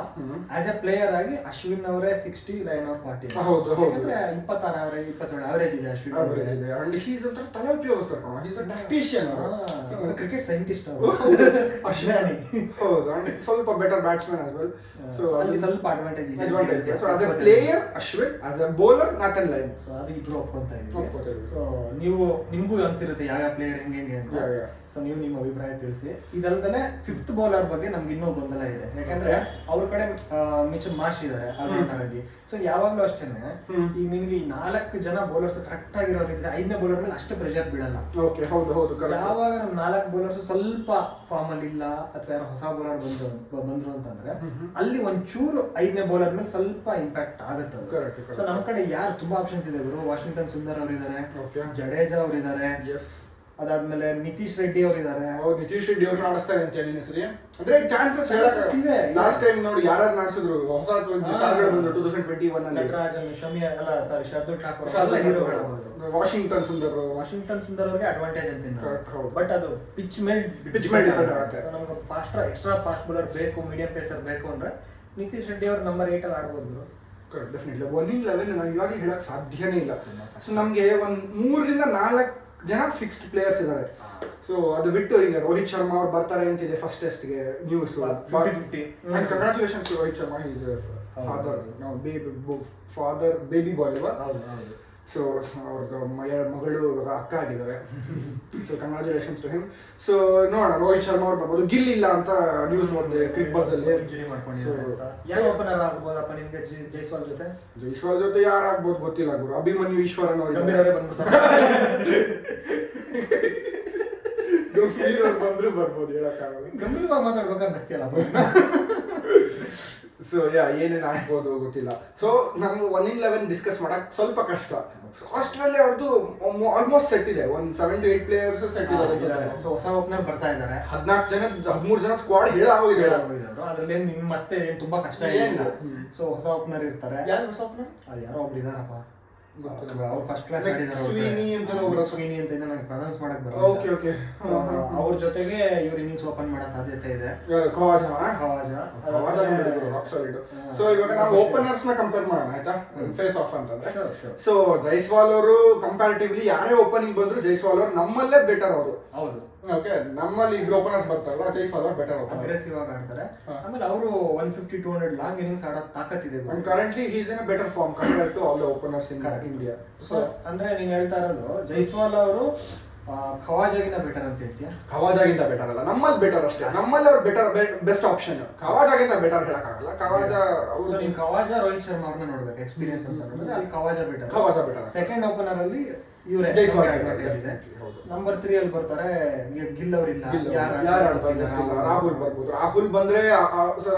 ಆಸ್ ಎ ಪ್ಲೇಯರ್ ಆಗಿ ಅಶ್ವಿನ್ ಅವರೇ 60, ಲಯನ್ ಅವ್ರು 40. ಹೌದು. 26 27 ಅವರೇಜ್ ಇದೆ ಅಶ್ವಿನ್ ಅವರೇ. ಅಂಡ್ ಹಿ ಇಸ್ ಅಂತ ತಲೆ ಉಪಯೋಗಿಸ್ತಾರೆ. He is a tactician. Cricket scientist ಅವರು. ಅಶ್ವಿನ್. ಹೌದು. ಅಂಡ್ ಸ್ವಲ್ಪ better batsman as well. So ಅಲ್ಲಿ ಸ್ವಲ್ಪ ಅಡ್ವಾಂಟೇಜ್ ಇದೆ. So as a player Ashwin, as a bowler Nathan Lyon. So ಅದು ಇಬ್ರು ಒಪ್ಕೊಂತ ಇದ್ದೀವಿ. ಸೊ ನಿಮ್ಗೂ ಅನ್ಸಿರುತ್ತೆ ಯಾವ ಪ್ಲೇಯರ್ ಹೆಂಗೆ ಅಂತ. ಸೊ ನೀವು ನಿಮ್ಮ ಅಭಿಪ್ರಾಯ ತಿಳಿಸಿ. ಇದಲ್ದಲೆ 5th ಬೌಲರ್ ಬಗ್ಗೆ ನಮ್ಗೆ ಇನ್ನೂ ಗೊಂದಲ ಇದೆ. ಯಾಕಂದ್ರೆ ಅವ್ರ ಕಡೆ ಮಿಚಲ್ ಮಾರ್ಷ್ ಇದಾರೆ ಆಲ್ರೌಂಡರ್ ಆಗಿ. ಸೊ ಯಾವಾಗ್ಲೂ ಅಷ್ಟೇನೆ, ಈಗ ನಿನ್ಗೆ 4 ಜನ ಬೌಲರ್ಸ್ ಕರೆಕ್ಟ್ ಆಗಿರೋರು ಇದ್ರೆ 5ನೇ ಬೌಲರ್ ಮೇಲೆ ಅಷ್ಟು ಪ್ರೆಷರ್ ಬಿಡಲ್ಲ. ಯಾವಾಗ ನಮ್ 4 ಬೌಲರ್ಸ್ ಸ್ವಲ್ಪ ಫಾರ್ಮ್ ಅಲ್ಲಿ ಇಲ್ಲ ಅಥವಾ ಯಾರೋ ಹೊಸ ಬೌಲರ್ ಬಂದ್ರು ಅಂತಂದ್ರೆ ಅಲ್ಲಿ ಒಂಚೂರು 5ನೇ ಬೌಲರ್ ಮೇಲೆ ಸ್ವಲ್ಪ ಇಂಪ್ಯಾಕ್ಟ್ ಆಗುತ್ತೆ. ಸೊ ನಮ್ ಕಡೆ ಯಾರು ತುಂಬಾ ಆಪ್ಷನ್ಸ್ ಇದೆ ಗುರು. ವಾಷಿಂಗ್ಟನ್ ಸುಂದರ್ ಅವ್ರು ಇದಾರೆ, ಜಡೇಜಾ ಅವ್ರು ಇದಾರೆ, ಅದಾದ್ಮೇಲೆ ನಿತೀಶ್ ರೆಡ್ಡಿ ಅವರು ಇದಾರೆ. ನಿತೀಶ್ ರೆಡ್ಡಿ ಅವ್ರನ್ನ ಆಡಿಸ್ತಾರೆ ಅಂತ ಹೇಳಿ ಸರಿ ಅಂದ್ರೆ ಚಾನ್ಸಸ್ ಇದೆ. ಲಾಸ್ಟ್ ಟೈಮ್ ನೋಡಿ ಯಾರು ನಡೆಸಿದ್ರು ಹೊಸ ಸ್ಟಾರ್ಗಳು ಬಂದ್ರು 2021 ಅಲ್ಲಿ. ನಟರಾಜನ್, ಶಮಿ ಅಲ್ಲ ಸಾರಿ ಶಾರ್ದುಲ್ ಠಾಕೂರ್, ವಾಷಿಂಗ್ಟನ್ ಸುಂದರ್ ಅವ್ರಿಗೆ ಅಡ್ವಾಂಟೇಜ್ ಅಂತ. ಬಟ್ ಅದು ಪಿಚ್ ಮೇಲೆ ಡಿಪೆಂಡ್ ಆಗುತ್ತೆ. ನಮ್ಗೆ ಎಕ್ಸ್ಟ್ರಾ ಫಾಸ್ಟ್ ಬೌಲರ್ ಬೇಕು, ಮೀಡಿಯಂ ಪೇಸರ್ ಬೇಕು ಅಂದ್ರೆ ನಿತೀಶ್ ರೆಡ್ಡಿ ಅವ್ರು ನಂಬರ್ 8 ಅಲ್ಲಿ ಆಡ್ಬೋದು. ಡೆಫಿನೆಟ್ಲಿ 1-11 ನಾವು ಇವಾಗಲೇ ಹೇಳಕ್ ಸಾಧ್ಯನೇ ಇಲ್ಲ. ಸೊ ನಮ್ಗೆ ಒಂದ್ 3-4 ಜನ ಫಿಕ್ಸ್ಡ್ ಪ್ಲೇಯರ್ಸ್ ಇದ್ದಾರೆ. ಸೊ ಅದು ಬಿಟ್ಟು ಈಗ ರೋಹಿತ್ ಶರ್ಮಾ ಅವ್ರು ಬರ್ತಾರೆ ಅಂತಿದೆ ಫಸ್ಟ್ ಟೆಸ್ಟ್ಗೆ news. Congratulations to Rohit Sharma. Is father baby boy ಅಲ್ವಾ. ಸೊ ಅವ್ರದ್ದು ಮಗಳು ಇವಾಗ ಅಕ್ಕ ಆಗಿದ್ದಾರೆ. So congratulations to him. So ನೋಡೋಣ, ರೋಹಿತ್ ಶರ್ಮಾ ಅವ್ರು ಬರ್ಬೋದು. ಗಿಲ್ ಇಲ್ಲ ಅಂತ ನ್ಯೂಸ್ ನೋಡಿದೆ ಕ್ರಿಕ್ ಬಸ್ ಅಲ್ಲಿ. ಯಾವ ಓಪನರ್ ಆಗ್ಬೋದಪ್ಪ ನಿಮ್ಗೆ ಜೈಸ್ವಾಲ್ ಜೊತೆ? ಜೈಸ್ವಾಲ್ ಜೊತೆ ಯಾರಾಗ್ಬೋದು ಗೊತ್ತಿಲ್ಲ ಗುರು. ಅಭಿಮನ್ಯು ಈಶ್ವರನ್ ಅವ್ರು ಬಂದ್ರು ಬರ್ಬೋದು, ಹೇಳಕ್ಕಾಗಲ್ಲ. ಗಂಭೀರವಾಗಿ ಮಾತಾಡ್ಬೇಕಾದ್ರೆ ನಗ್ತಿಯಲ್ಲ. ಸೊ ಏನೇನು ಆಗ್ಬೋದು ಗೊತ್ತಿಲ್ಲ. ಸೊ ನಮ್ಗೆ 1-11 ಡಿಸ್ಕಸ್ ಮಾಡಕ್ ಸ್ವಲ್ಪ ಕಷ್ಟ. ಆಸ್ಟ್ರೇಲಿಯಾ ಅವ್ರದ್ದು ಆಲ್ಮೋಸ್ಟ್ ಸೆಟ್ ಇದೆ, ಒಂದು 7 to 8 ಪ್ಲೇಯರ್ಸ್ ಸೆಟ್ ಇದ್ದಾರೆ. ಸೊ ಹೊಸ ಓಪನರ್ ಬರ್ತಾ ಇದ್ದಾರೆ, 13 ಜನ ಸ್ಕ್ವಾಡ್ ಹೇಳಾಗೋಗಿದೆ. ಅದ್ರಲ್ಲಿ ನಿಮ್ ಮತ್ತೆ ತುಂಬಾ ಕಷ್ಟ ಏನಿಲ್ಲ. ಸೊ ಹೊಸ ಓಪನರ್ ಇರ್ತಾರೆ. ಯಾರು ಹೊಸ ಓಪನರ್? ಯಾರೋ ಒಬ್ರು ಇದಾರಪ್ಪ, ಅವ್ರು ಫಸ್ಟ್ ಕ್ಲಾಸ್ ಸ್ವೀನಿ ಅಂತ ನಂಗೆ ಪ್ರೊನೌನ್ಸ್ ಮಾಡಕ್ ಬರಲ್ಲ. Okay okay. ಅವ್ರ ಜೊತೆಗೆ ಇವ್ರು ಇನ್ನಿಂಗ್ಸ್ ಓಪನ್ ಮಾಡೋ ಸಾಧ್ಯತೆ ಇದೆ. ಖವಾಜಾ. ಸೊ ಇವಾಗ ನಾವು ಓಪನರ್ಸ್ ನ ಕಂಪೇರ್ ಮಾಡೋಣ ಆಯ್ತಾ, ಫೇಸ್ ಆಫ್ ಅಂತಂದ್ರೆ. ಸೊ ಜೈಸ್ವಾಲ್ ಅವರು ಕಂಪ್ಯಾರಿಟಿವ್ಲಿ ಯಾರೇ ಓಪನಿಂಗ್ ಬಂದ್ರು ಜೈಸ್ವಾಲ್ ಅವರು ನಮ್ಮಲ್ಲೇ ಬೆಟರ್ ಅವರು. ಹೌದು, ಓಕೆ. ನಮ್ಮಲ್ಲಿ ಇಬ್ರು ಓಪನರ್ಸ್ ಬರ್ತಾರಲ್ಲ, ಜೈಸ್ವಾಲ್ ಅವರು ಬೆಟರ್ ಅಗ್ರೆಸಿವ್ ಆಗಿ ಆಡ್ತಾರೆ. ಆಮೇಲೆ ಅವರು 150-200 ಲಾಂಗ್ ಇನ್ನಿಂಗ್ಸ್ ಆಡೋ ತಾಕತ್ತಿದೆ. Currently he is in a better form compare to all the openers in India. So ಅಂದ್ರೆ ನೀನ್ ಹೇಳ್ತಾ ಇರೋದು ಜೈಸ್ವಾಲ್ ಅವರು ಖವಾಜಾಗಿನ ಬೆಟರ್ ಅಂತ ಹೇಳ್ತೀಯ? ಖವಾಜಾಗಿಂತ ಬೆಟರ್ ಅಲ್ಲ, ನಮ್ಮಲ್ಲಿ ಬೆಟರ್ ಅಷ್ಟೇ. ನಮ್ಮಲ್ಲಿ ಅವ್ರು ಬೆಟರ್, ಬೆಸ್ಟ್ ಆಪ್ಷನ್. ಖವಾಜಾಗಿಂತ ಬೆಟರ್ ಹೇಳಕ್ಕಾಗಲ್ಲ. ಖವಾಜಾ ನೀವು ಖವಾಜಾ ರೋಹಿತ್ ಶರ್ಮಾ ಅವ್ರನ್ನ ನೋಡ್ಬೇಕು, ಎಕ್ಸ್ಪೀರಿಯನ್ಸ್ ಅಂತ ನೋಡಿದ್ರೆ ಅಲ್ಲಿ Khawaja better. Khawaja better. Second opener ಅಲ್ಲಿ ಇವರೇ ನಂಬರ್ 3 ಅಲ್ಲಿ ಬರ್ತಾರೆ. ಗಿಲ್ ಅವರಿಲ್ಲ, ರಾಹುಲ್ ಬರ್ಬೋದು. ರಾಹುಲ್ ಬಂದ್ರೆ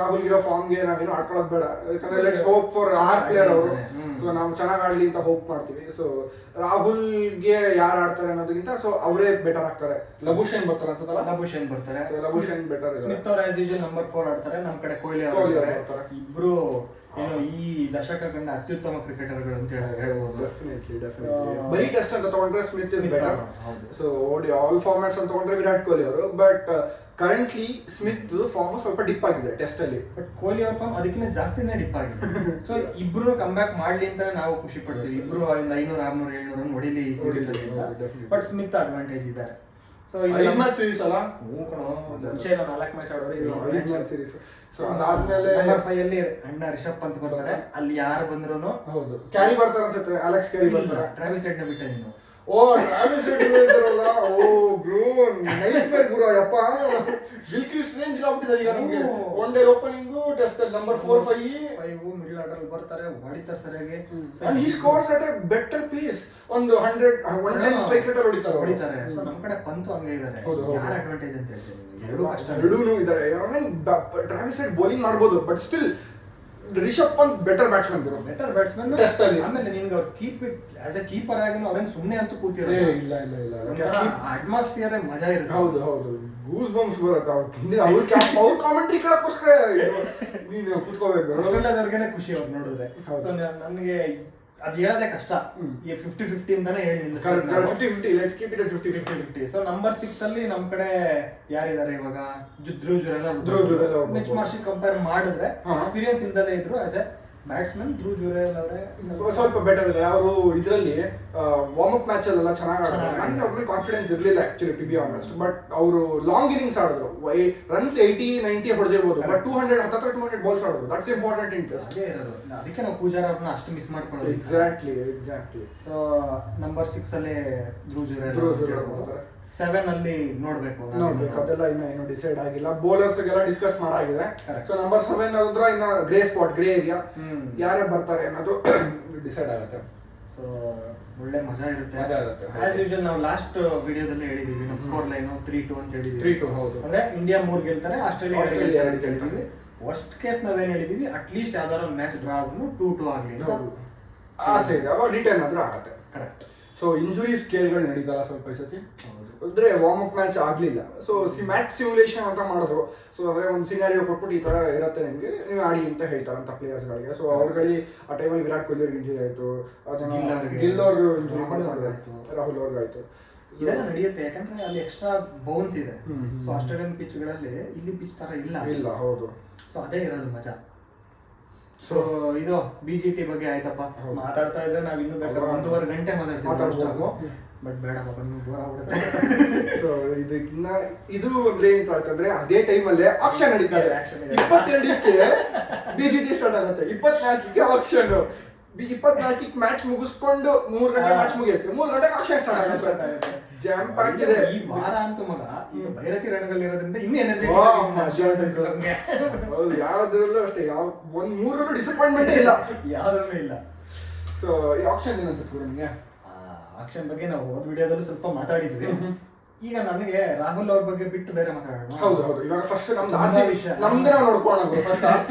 ರಾಹುಲ್ ಇರೋ ಫಾರ್ಮ್ಗೆ ನಾವೇನು ಆಡ್ಕೊಳ್ಳೋದು ಬೇಡ, ಯಾಕಂದ್ರೆ let's hope for our player ಅವರು. ಸೊ ನಾವು ಚೆನ್ನಾಗಿ ಆಡ್ಲಿ ಅಂತ ಹೋಪ್ ಮಾಡ್ತೀವಿ. ಸೊ ರಾಹುಲ್ಗೆ ಯಾರು ಆಡ್ತಾರೆ ಅನ್ನೋದಕ್ಕಿಂತ ಸೊ ಅವರೇ ಬೆಟರ್ ಆಗ್ತಾರೆ. ಲಬುಶೇನ್ ಬರ್ತಾರೆ ಅನ್ಸುತ್ತಲ್ಲ? ಲಬುಶೇನ್ ಬರ್ತಾರೆ. ಲಬುಶೇನ್ ಬೆಟರ್. ಸ್ಮಿತ್ ಅವ್ರು ಆಸ್ ಯೂಶುವಲ್ ನಂಬರ್ 4 ಆಡ್ತಾರೆ. ನಮ್ ಕಡೆ ಕೊಹ್ಲಿ ಅವರು ಬರ್ತಾರೆ. ಇಬ್ರು ಏನು ಈ ದಶಕ ಕಂಡ ಅತ್ಯುತ್ತಮ ಕ್ರಿಕೆಟರ್ಗಳು ಅಂತ ಹೇಳ್ಬೋದು. ಡೆಫಿನೆಟ್ಲಿ. ಬರೀ ಟೆಸ್ಟ್ ಅಂತ ತಗೊಂಡ್ರೆ ಸ್ಮಿತ್ ಇಸ್ ಬೆಟರ್. ಸೊ ಓಡಿ ಆಲ್ ಫಾರ್ಮ್ಯಾಟ್ಸ್ ಅಂತ ತಗೊಂಡ್ರೆ ವಿರಾಟ್ ಕೊಹ್ಲಿ ಅವರು. ಬಟ್ ಕರೆಂಟ್ಲಿ ಸ್ಮಿತ್ ಫಾರ್ಮ್ ಸ್ವಲ್ಪ ಡಿಪ್ ಆಗಿದೆ ಟೆಸ್ಟ್ ಅಲ್ಲಿ. ಬಟ್ ಕೊಹ್ಲಿ ಅವ್ರ ಫಾರ್ಮ್ ಅದಕ್ಕಿಂತ ಜಾಸ್ತಿನೇ ಡಿಪ್ ಆಗಿದೆ. ಸೊ ಇಬ್ರು ಕಮ್ ಬ್ಯಾಕ್ ಮಾಡ್ಲಿ ಅಂತ ನಾವು ಖುಷಿ ಪಡ್ತೀವಿ. ಇಬ್ರು 500, 600, 700 ರನ್ ಹೊಡಿಲಿ ಈ ಸೀರೀಸ್ ಅಲ್ಲಿ. ಬಟ್ ಸ್ಮಿತ್ ಅಡ್ವಾಂಟೇಜ್ ಇದ್ದಾರೆ. ಸೊ 5 ಮ್ಯಾಚ್ ಸೀರೀಸ್ ಅಲ್ಲ, ಮುಂಚೆ 4 ಮ್ಯಾಚ್ ಆಡೋರು 5 ಮ್ಯಾಚ್ ಸೀರೀಸ್. ಸೊ ಅದಾದ್ಮೇಲೆ ನಂಬರ್ 5 ಅಲ್ಲಿ ಅಣ್ಣ ರಿಷಬ್ ಪಂತ್ ಬರ್ತಾರೆ. ಅಲ್ಲಿ ಯಾರು ಬಂದ್ರು ಹೌದು ಕ್ಯಾರಿ ಬರ್ತಾರೆ ಅನ್ಸುತ್ತೆ. ಅಲೆಕ್ಸ್ ಕ್ಯಾರಿ ಬರ್ತಾರೆ. ಟ್ರಾವಿಸ್ ಹೆಡ್ ನ ಬಿಟ್ಟೆ ನೀನು. ಓ ಟ್ರಾವಿಸ್ ಹೆಡ್ ಇದ್ದಾರಲ್ಲ, ಓ ಬ್ರೋ ನೈಟ್ ಮೇರ್ ಬ್ರೋ. ಯಪ್ಪ ಗಿಲ್ಕ್ರಿಸ್ಟ್ ರೇಂಜ್ ಆಗ್ಬಿಟ್ಟಿದ್ದಾರೆ ಈಗ ನಮಗೆ. ಒನ್ ಡೇ ಓಪನಿಂಗ್ ಟೆಸ್ಟ್ ಅಲ್ಲಿ ನಂಬರ್ 4, 5 ಮಿಡಲ್ ಆರ್ಡರ್ ಅಲ್ಲಿ ಬರ್ತಾರೆ, ಹೊಡಿತಾರೆ ಸರಿಯಾಗಿ. And he scores at a better pace. ಒಂದು 100, 110 ಸ್ಟ್ರೈಕ್ ರೇಟ್ ಅಲ್ಲಿ ಹೊಡಿತಾರೆ. ಸೊ ನಮ್ಮ ಕಡೆ ಪಂತ್ ಹಂಗೆ ಇದ್ದಾರೆ. ಯಾರು ಅಡ್ವಾಂಟೇಜ್ ಅಂತ ಹೇಳ್ತೀನಿ? ಎರಡೂ ಇದ್ದಾರೆ. ಟ್ರಾವಿಸ್ ಹೆಡ್ ಬೌಲಿಂಗ್ ಮಾಡ್ಬೋದು, but still Rishabh Pant better batsman ಗುರು. ಬೆಟರ್ ಬ್ಯಾಟ್ಸ್ಮನ್ ಟೆಸ್ಟ್ ಅಲ್ಲಿ. ಆಮೇಲೆ ನಿನ್ಗೆ ಅವ್ರು keep it as a keeper ಆಗಿ ಅವ್ರೇನು ಸುಮ್ಮನೆ ಅಂತೂ ಕೂತಿರೋ ಇಲ್ಲ. ಅಟ್ಮಾಸ್ಫಿಯರ್ ಮಜಾ ಇರುತ್ತೆ. ಹೌದು ಗೂಸ್ ಬಂಪ್ಸ್ ಬರುತ್ತೆ ಅವ್ರ ಕಾಮೆಂಟ್ರಿ ಕೇಳಕ್ಕೋಸ್ಕರ ನೀನು ಕೂತ್ಕೋಬೇಕು. ಆಸ್ಟ್ರೇಲಿಯಾದವ್ರಿಗೇನೆ ಖುಷಿ ಅವ್ರು ನೋಡಿದ್ರೆ. ಸೊ ನನಗೆ ಅದು ಹೇಳೋದೇ ಕಷ್ಟ. ಈ 50-50 ಅಂತಾನೆ ಹೇಳಿ 50-50. Let's keep it 50-50. So number 6 ಅಲ್ಲಿ ನಮ್ ಕಡೆ ಯಾರಿದ್ದಾರೆ ಇವಾಗ? ಧ್ರುವ್ ಜುರೇಲ್. ಮಿಚ್ ಮಾರ್ಷಿ ಕಂಪೇರ್ ಮಾಡಿದ್ರೆ ಎಕ್ಸ್ಪೀರಿಯನ್ಸ್ ಇಲ್ದಲೇ ಇದ್ರು as A batsman Dhruv Jurel ಅವರೇ ಸ್ವಲ್ಪ ಬೆಟರ್ ಇದೆ. ಅವರು ಇದರಲ್ಲಿ ವಾರ್ಮ್ ಅಪ್ ಮ್ಯಾಚ್ ಅಲ್ಲೆಲ್ಲ ಚೆನ್ನಾಗಿ ಆಡಿದ್ರು. ನನಗೆ ಅವ್ರ ಮೇಲೆ ಕಾನ್ಫಿಡೆನ್ಸ್ ಇರಲಿಲ್ಲ actually, to be honest. But ಅವರು ಲಾಂಗ್ ಇನ್ನಿಂಗ್ಸ್ ಆಡಿದ್ರು. ರನ್ಸ್ 80-90 ಹೊಡೆದಿರ್ಬೋದು, ಬಟ್ 200 ಬಾಲ್ಸ್ ಆಡಿದ್ರು. That's important in test. ಅದಕ್ಕೆ ನಾವು ಪೂಜಾರ ಅವ್ರನ್ನ ಅಷ್ಟು ಮಿಸ್ ಮಾಡ್ಕೊಳ್ಳೋದು. ಎಕ್ಸಾಕ್ಟ್ಲಿ. ಸೊ ನಂಬರ್ 6 ಅಲ್ಲಿ ಧ್ರುವ್ ಜುರೇಲ್. 7 ಅಲ್ಲಿ ನೋಡ್ಬೇಕು. ಅದೆಲ್ಲ ಇನ್ನು ಡಿಸೈಡ್ ಆಗಿಲ್ಲ. ಬೌಲರ್ಸ್ ಗೆಲ್ಲ ಡಿಸ್ಕಸ್ ಮಾಡಾಗಿದೆ. ಸೊ ನಂಬರ್ 7 ಅಂದ್ರೆ ಇನ್ನ ಗ್ರೇ ಸ್ಪಾಟ್, ಗ್ರೇ ಏರಿಯಾ. ಯಾರೇ ಬರ್ತಾರೆ ಅನ್ನೋದು ಡಿಸೈಡ್ ಆಗುತ್ತೆ. ಸೊ ಒಳ್ಳೆ ಮಜಾ ಇರುತ್ತೆ. ಆಸ್ ಯೂಶುವಲ್ ನಾವು ಲಾಸ್ಟ್ ವಿಡಿಯೋದಲ್ಲಿ ಹೇಳಿದೀವಿ ನಮ್ಮ ಸ್ಕೋರ್ ಲೈನ್ 3-2 ಅಂತ ಹೇಳಿದೀವಿ. 3-2 ಹೌದು. ಅಂದ್ರೆ ಇಂಡಿಯಾ 3 ಗೆಲ್ತಾರೆ, ಆಸ್ಟ್ರೇಲಿಯಾ 2 ಗೆಲ್ತಾರೆ ಅಂತ ಹೇಳಿದೀವಿ. ವರ್ಸ್ಟ್ ಕೇಸ್ ನಾವೇನ್ ಹೇಳಿದೀವಿ, ಅಟ್ಲೀಸ್ಟ್ ಯಾವ್ದಾದ್ರು ಮ್ಯಾಚ್ ಡ್ರಾ ಆದ್ರೂ 2-2 ಆಗ್ಲಿ ಅಂತ ಆಸೆ ಇದೆ. ಅವಾಗ ರಿಟರ್ನ್ ಆದ್ರೂ ಆಗುತ್ತೆ. ಕರೆಕ್ಟ್. ಸೊ ಇಂಜುರಿ ಸ್ಕೇರ್ಗಳು ನಡೀತಲ್ಲ ಸ್ವಲ್ಪ ಈ ಸತಿ. ಅಂದ್ರೆ ವಾರ್ಮ್ ಅಪ್ ಮ್ಯಾಚ್ ಆಗ್ಲಿಲ್ಲ. ಸೊ ಮ್ಯಾಚ್ ಸಿಮ್ಯುಲೇಷನ್ ಅಂತ ಮಾಡಿದ್ರು. ಸೊ ಅಂದ್ರೆ ಒಂದು ಸಿನಾರಿಯೋ ಕೊಟ್ಬಿಟ್ಟು ಈ ತರ ಇರುತ್ತೆ ನಿಮ್ಗೆ, ನೀವು ಆಡಿ ಅಂತ ಹೇಳ್ತಾರಂತ ಪ್ಲೇಯರ್ಸ್ಗಳಿಗೆ. ಸೊ ಅವ್ರಗಳಿಗೆ ಆ ಟೈಮಲ್ಲಿ ವಿರಾಟ್ ಕೊಹ್ಲಿ ಅವ್ರಿಗೆ ಇಂಜುರಿ ಆಯ್ತು, ಗಿಲ್ ಅವ್ರಿಗೆ ಇಂಜುರಿ ಆಯ್ತು, ರಾಹುಲ್ ಅವ್ರಿಗೆ ಆಯ್ತು. ಇದೆಲ್ಲ ನಡೆಯುತ್ತೆ ಯಾಕಂದ್ರೆ ಅಲ್ಲಿ ಎಕ್ಸ್ಟ್ರಾ ಬೌನ್ಸ್ ಇದೆ. ಸೊ ಆಸ್ಟ್ರೇಲಿಯನ್ ಪಿಚ್ಗಳಲ್ಲಿ ಇಲ್ಲಿ ಪಿಚ್ ತರ ಇಲ್ಲ. ಹೌದು. ಸೊ ಅದೇ ಇರೋದು ಮಜಾ. ಸೊ ಇದು BGT ಬಗ್ಗೆ ಆಯ್ತಪ್ಪ. ಮಾತಾಡ್ತಾ ಇದ್ರೆ ನಾವ್ ಇನ್ನು ಬೇಕಾದ್ರೆ 1.5 ಗಂಟೆ ಮಾತಾಡ್ತೀವಿ. ಬಟ್ ಬೇಡ ಪಾಪ, ನಿಮ್ಗೆ ಬೋರ್ ಆಗ್ಬಿಡುತ್ತೆ. ಸೊ ಇದಕ್ಕಿನ್ನ ಇದು ಅಂದ್ರೆ ಎಂತ ಆಯ್ತಂದ್ರೆ ಅದೇ ಟೈಮಲ್ಲೇ ಆಕ್ಷನ್ ನಡೀತಾ ಇದೆ. 22ಕ್ಕೆ BGT ಸ್ಟಾರ್ಟ್ ಆಗುತ್ತೆ, 24ಕ್ಕೆ ಆಕ್ಷನ್. 24 ಮ್ಯಾಚ್ ಮುಗಿಸ್ಕೊಂಡು 3 ಗಂಟೆ ಮ್ಯಾಚ್ ಮುಗಿಯುತ್ತೆ, 3 ಗಂಟೆ ಆಕ್ಷನ್ ಸ್ಟಾರ್ಟ್ ಆಗುತ್ತೆ. ಜಾಮ್ ಪ್ಯಾಕ್ ಇದೆ ಈ ವಾರ ಅಂತೂ ಮಗ ಈಗ ಭೈರತಿ ರಣದಲ್ಲಿ ಇರೋದ್ರಿಂದ ಇನ್ನೂ ಎನರ್ಜಿ. ಹೌದು, ಯಾವ್ದ್ರಲ್ಲೂ ಅಷ್ಟೇ, ಒಂದ್ 3ರಲ್ಲೂ ಡಿಸಪಾಯಿಂಟ್ಮೆಂಟ್ ಇಲ್ಲ, ಯಾವ್ದ್ರಲ್ಲೂ ಇಲ್ಲ. ಸೊ ಈ ಆಕ್ಷನ್ ಏನು ಅನ್ಸುತ್ತೆ ನಿಮ್ಗೆ? ಆಕ್ಷನ್ ಬಗ್ಗೆ ನಾವು ಹೋದ ವಿಡಿಯೋದಲ್ಲೂ ಸ್ವಲ್ಪ ಮಾತಾಡಿದ್ವಿ. ಈಗ ನನಗೆ ರಾಹುಲ್ ಅವ್ರ ಬಗ್ಗೆ ಬಿಟ್ಟು ಬೇರೆ ಮಾತಾಡೋಣ. ಹೌದು ಹೌದು, ಇವಾಗ ಫಸ್ಟ್ ನಮ್ದು ನಮ್ದು ನಾವು ನೋಡ್ಕೋಣ. ಫಸ್ಟ್ ಆರ್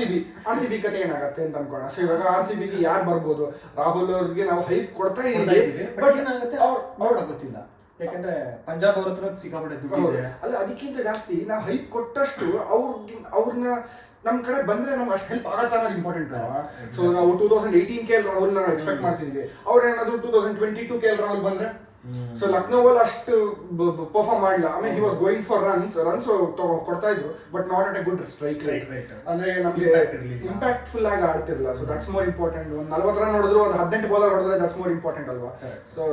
ಸಿ ಬಿ ಕತೆ ಏನಾಗತ್ತೆ ಅಂತ ಅನ್ಕೋಣ. ಸೊ ಇವಾಗ RCB ಗೆ ಯಾರು ಬರ್ಬೋದು? ರಾಹುಲ್ ಅವ್ರಿಗೆ ನಾವು ಹೈಪ್ ಕೊಡ್ತಾ ಇದೀವಿ, ಬಟ್ ಏನಾಗುತ್ತೆ ಅವ್ರ ಗೊತ್ತಿಲ್ಲ. ಯಾಕಂದ್ರೆ ಪಂಜಾಬ್ ಅವ್ರ ಹತ್ರ ಸಿಕ್ಕಾಪಟ್ಟೆ ದುಡ್ಡು ಇದೆ. ಅಲ್ಲ, ಅದಕ್ಕಿಂತ ಜಾಸ್ತಿ ನಾವು ಹೈಪ್ ಕೊಟ್ಟಷ್ಟು ಅವ್ರನ್ನ ನಮ್ ಕಡೆ ಬಂದ್ರೆ ನಮ್ಗೆ ಅಷ್ಟು ಹೆಲ್ಪ್ ಆಗತ್ತ ಅನ್ನೋದು ಇಂಪಾರ್ಟೆಂಟ್ ಅಲ್ವಾ? ಸೊ ನಾವು 2018 KL ರಾಹುಲ್ ನಾವು ಎಕ್ಸ್ಪೆಕ್ಟ್ ಮಾಡ್ತಿದ್ವಿ. ಅವ್ರ ಏನಾದ್ರು 2022 KL ರಾಹುಲ್ ಬಂದ್ರೆ, ಸೊ ಲಕ್ನೋವಲ್ಲಿ ಅಷ್ಟು ಪರ್ಫಾರ್ಮ್ ಮಾಡಲಿಲ್ಲ. I mean he was going for runs ಕೊಡ್ತಾ ಇದ್ರು, but not at a good strike rate. ಅಂದ್ರೆ ನಮಗೆ ಇಂಪ್ಯಾಕ್ಟ್ ಫುಲ್ ಆಗಿ ಆಡ್ತಿರಲಿಲ್ಲ. So that's more important. ಒಂದು 40 ರನ್ ಹೊಡೆದ್ರು, ಒಂದು 18 ಬಾಲ್ ಹೊಡೆದ್ರೆ ದಟ್ಸ್ ಮೋರ್ ಇಂಪಾರ್ಟೆಂಟ್ ಅಲ್ವಾ? ಸೊ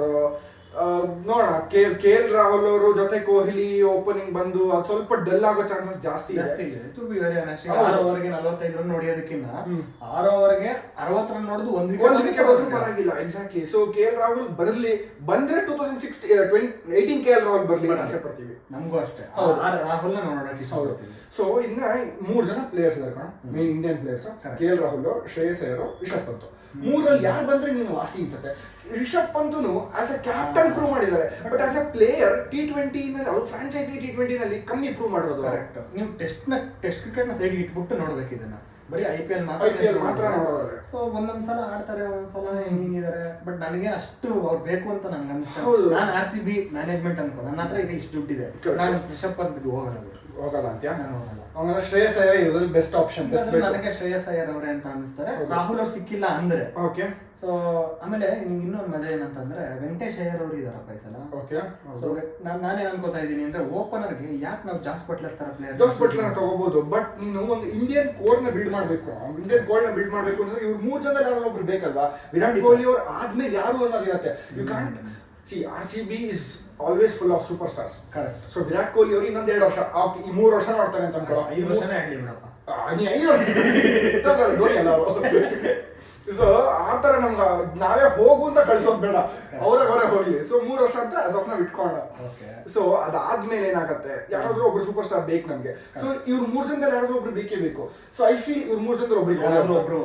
ನೋಡೋಣ, KL ರಾಹುಲ್ ಅವರು ಜೊತೆ ಕೊಹ್ಲಿ ಓಪನಿಂಗ್ ಬಂದು ಅದು ಸ್ವಲ್ಪ ಡಲ್ ಆಗೋ ಚಾನ್ಸಸ್ ಜಾಸ್ತಿ ಇದೆ. 6 ಓವರ್ಗೆ 45 ರನ್ ಹೊಡೆಯೋದಕ್ಕಿಂತ 6 ಓವರ್ಗೆ 60 ರನ್ ಹೊಡೆದು ಒಂದು ವಿಕೆಟ್ ಹೋದ್ರೂ ಪರವಾಗಿಲ್ಲ. ಎಕ್ಸಾಕ್ಟ್ಲಿ. ಸೊ KL ರಾಹುಲ್ ಬಂದ್ರೆ 2018 KL ರಾಹುಲ್ ಬರ್ಲಿ ಆಸೆ ಪಡ್ತೀವಿ. ನಮಗೂ ಅಷ್ಟೇ, ರಾಹುಲ್ ನೋಡೋಕೆ ಇಷ್ಟಪಡ್ತೀವಿ. ಸೊ ಇನ್ನ 3 ಜನ ಪ್ಲೇಯರ್ಸ್ ಇದ್ದಾರೆ, main Indian players. KL Rahul, Shreyas Iyer, Rishabh Pant. 3ರಲ್ಲಿ ಯಾರು ಬಂದ್ರೆ ನೀನು ವಾಸಿ ಅನ್ಸುತ್ತೆ? ರಿಷಬ್ ಪಂತನು ಆಸ್ ಅ ಕ್ಯಾಪ್ಟನ್ ಪ್ರೂವ್ ಮಾಡಿದ್ದಾರೆ, but as a player T20 ನಲ್ಲಿ ಅವ್ರು ಫ್ರಾಂಚೈಸಿ T20 ನಲ್ಲಿ ಕಮ್ಮಿ ಪ್ರೂವ್ ಮಾಡಿರೋದು. ಕರೆಕ್ಟ್. ನೀವು ಟೆಸ್ಟ್ ಕ್ರಿಕೆಟ್ ನ ಸೈಡ್ ಇಟ್ಬಿಟ್ಟು ನೋಡ್ಬೇಕು ಇದನ್ನ. ಬರೀ IPL ಮಾತ್ರ ನೋಡೋದು. ಸೊ ಒಂದೊಂದ್ಸಲ ಆಡ್ತಾರೆ, ಒಂದೊಂದ್ಸಲ ಹಿಂಗಿದ್ದಾರೆ. ಬಟ್ ನನಗೆ ಅಷ್ಟು ಅವ್ರು ಬೇಕು ಅಂತ ನನ್ಗೆ ಅನಿಸ್ತಾ. ನಾನು RCB ಮ್ಯಾನೇಜ್ಮೆಂಟ್ ಅನ್ಕೋ, ನನ್ನ ಹತ್ರ ಈಗ ಇಷ್ಟು ದುಡ್ಡಿದೆ, ನಾನು ರಿಷಬ್ ಪಂತ್ ಬಿಟ್ಟು ಹೋಗಲ್ಲ ಅಂತ. ಅವನ ಶ್ರೇಯಸ್ ಅಯ್ಯರ್ ಇರೋದು ಬೆಸ್ಟ್ ಆಪ್ಷನ್. ನನಗೆ ಶ್ರೇಯಸ್ ಅಯ್ಯರ್ ಅವರೇ ಅಂತ ಅನಿಸ್ತಾರೆ. ರಾಹುಲ್ ಅವ್ರು ಸಿಕ್ಕಿಲ್ಲ ಅಂದ್ರೆ ಓಕೆ. ಸೊ ಆಮೇಲೆ ನಿಮ್ಗೆ ಇನ್ನೊಂದು ಮಜಾ ಏನಂತಂದ್ರೆ ವೆಂಕಟೇಶ್ ಅಯ್ಯರ್ ಅವರು ಇದಾರಪ್ಪ ಈ ಸಲ. ಓಕೆ. ಸೊ ನಾನೇನ್ ಅನ್ಕೋತಾ ಇದ್ದೀನಿ ಅಂದ್ರೆ ಓಪನರ್ಗೆ ಯಾಕೆ ನಾವು ಜಾಸ್ ಬಟ್ಲರ್ ತರ ಪ್ಲೇಯರ್ ತಗೋಬಹುದು, ಬಟ್ ನೀನು ಒಂದು ಇಂಡಿಯನ್ ಕೋರ್ ನ ಬಿಲ್ಡ್ ಮಾಡ್ಬೇಕು. ಇಂಡಿಯನ್ ಕೋರ್ ನ ಬಿಲ್ಡ್ ಮಾಡ್ಬೇಕು ಅಂದ್ರೆ ಇವ್ರು 3 ಜನ ಯಾರೋ ಒಬ್ರು ಬೇಕಲ್ವಾ? ವಿರಾಟ್ ಕೊಹ್ಲಿ ಅವ್ರು ಆದ್ಮೇಲೆ ಯಾರು ಅನ್ನೋದಿರತ್ತೆ. You can't see RCB is always full of super stars. Correct. So Virat Kohli ಅವರು ಇನ್ನೊಂದು 2 ವರ್ಷ, ಈ 3 ವರ್ಷ ನೋಡ್ತಾರೆ ಅಂತ ಅನ್ಕೊಳ್ಳೋ. 5 ವರ್ಷನೇ ಆಡ್ಲಿ ಬಿಡಪ್ಪ. 5 ವರ್ಷ ಧೋನಿ ಅಲ್ಲ ಅವರು. ಸೊ ಆತರ ನಮ್ಗೆ ನಾವೇ ಹೋಗು ಅಂತ ಕಳ್ಸೋದ್ ಬೇಡ, ಅವರೇ ಹೋಗ್ಲಿ. ಸೊ 3 ವರ್ಷ ಅಂತ ಆಸ್ ಆಫ್ ನಾವ್ ಇಟ್ಕೊಂಡ. ಸೊ ಅದಾದ್ಮೇಲೆ ಏನಾಗತ್ತೆ, ಯಾರಾದ್ರೂ ಒಬ್ರು ಸೂಪರ್ ಸ್ಟಾರ್ ಬೇಕು ನಮ್ಗೆ. ಸೊ ಇವ್ರು 3 ಜನದಲ್ಲಿ ಯಾರಾದ್ರೂ ಒಬ್ರು ಬೇಕೇ ಬೇಕು. ಸೊ ಐ ಫೀಲ್ ಇವ್ರು 3 ಜನದಲ್ಲಿ ಒಬ್ರು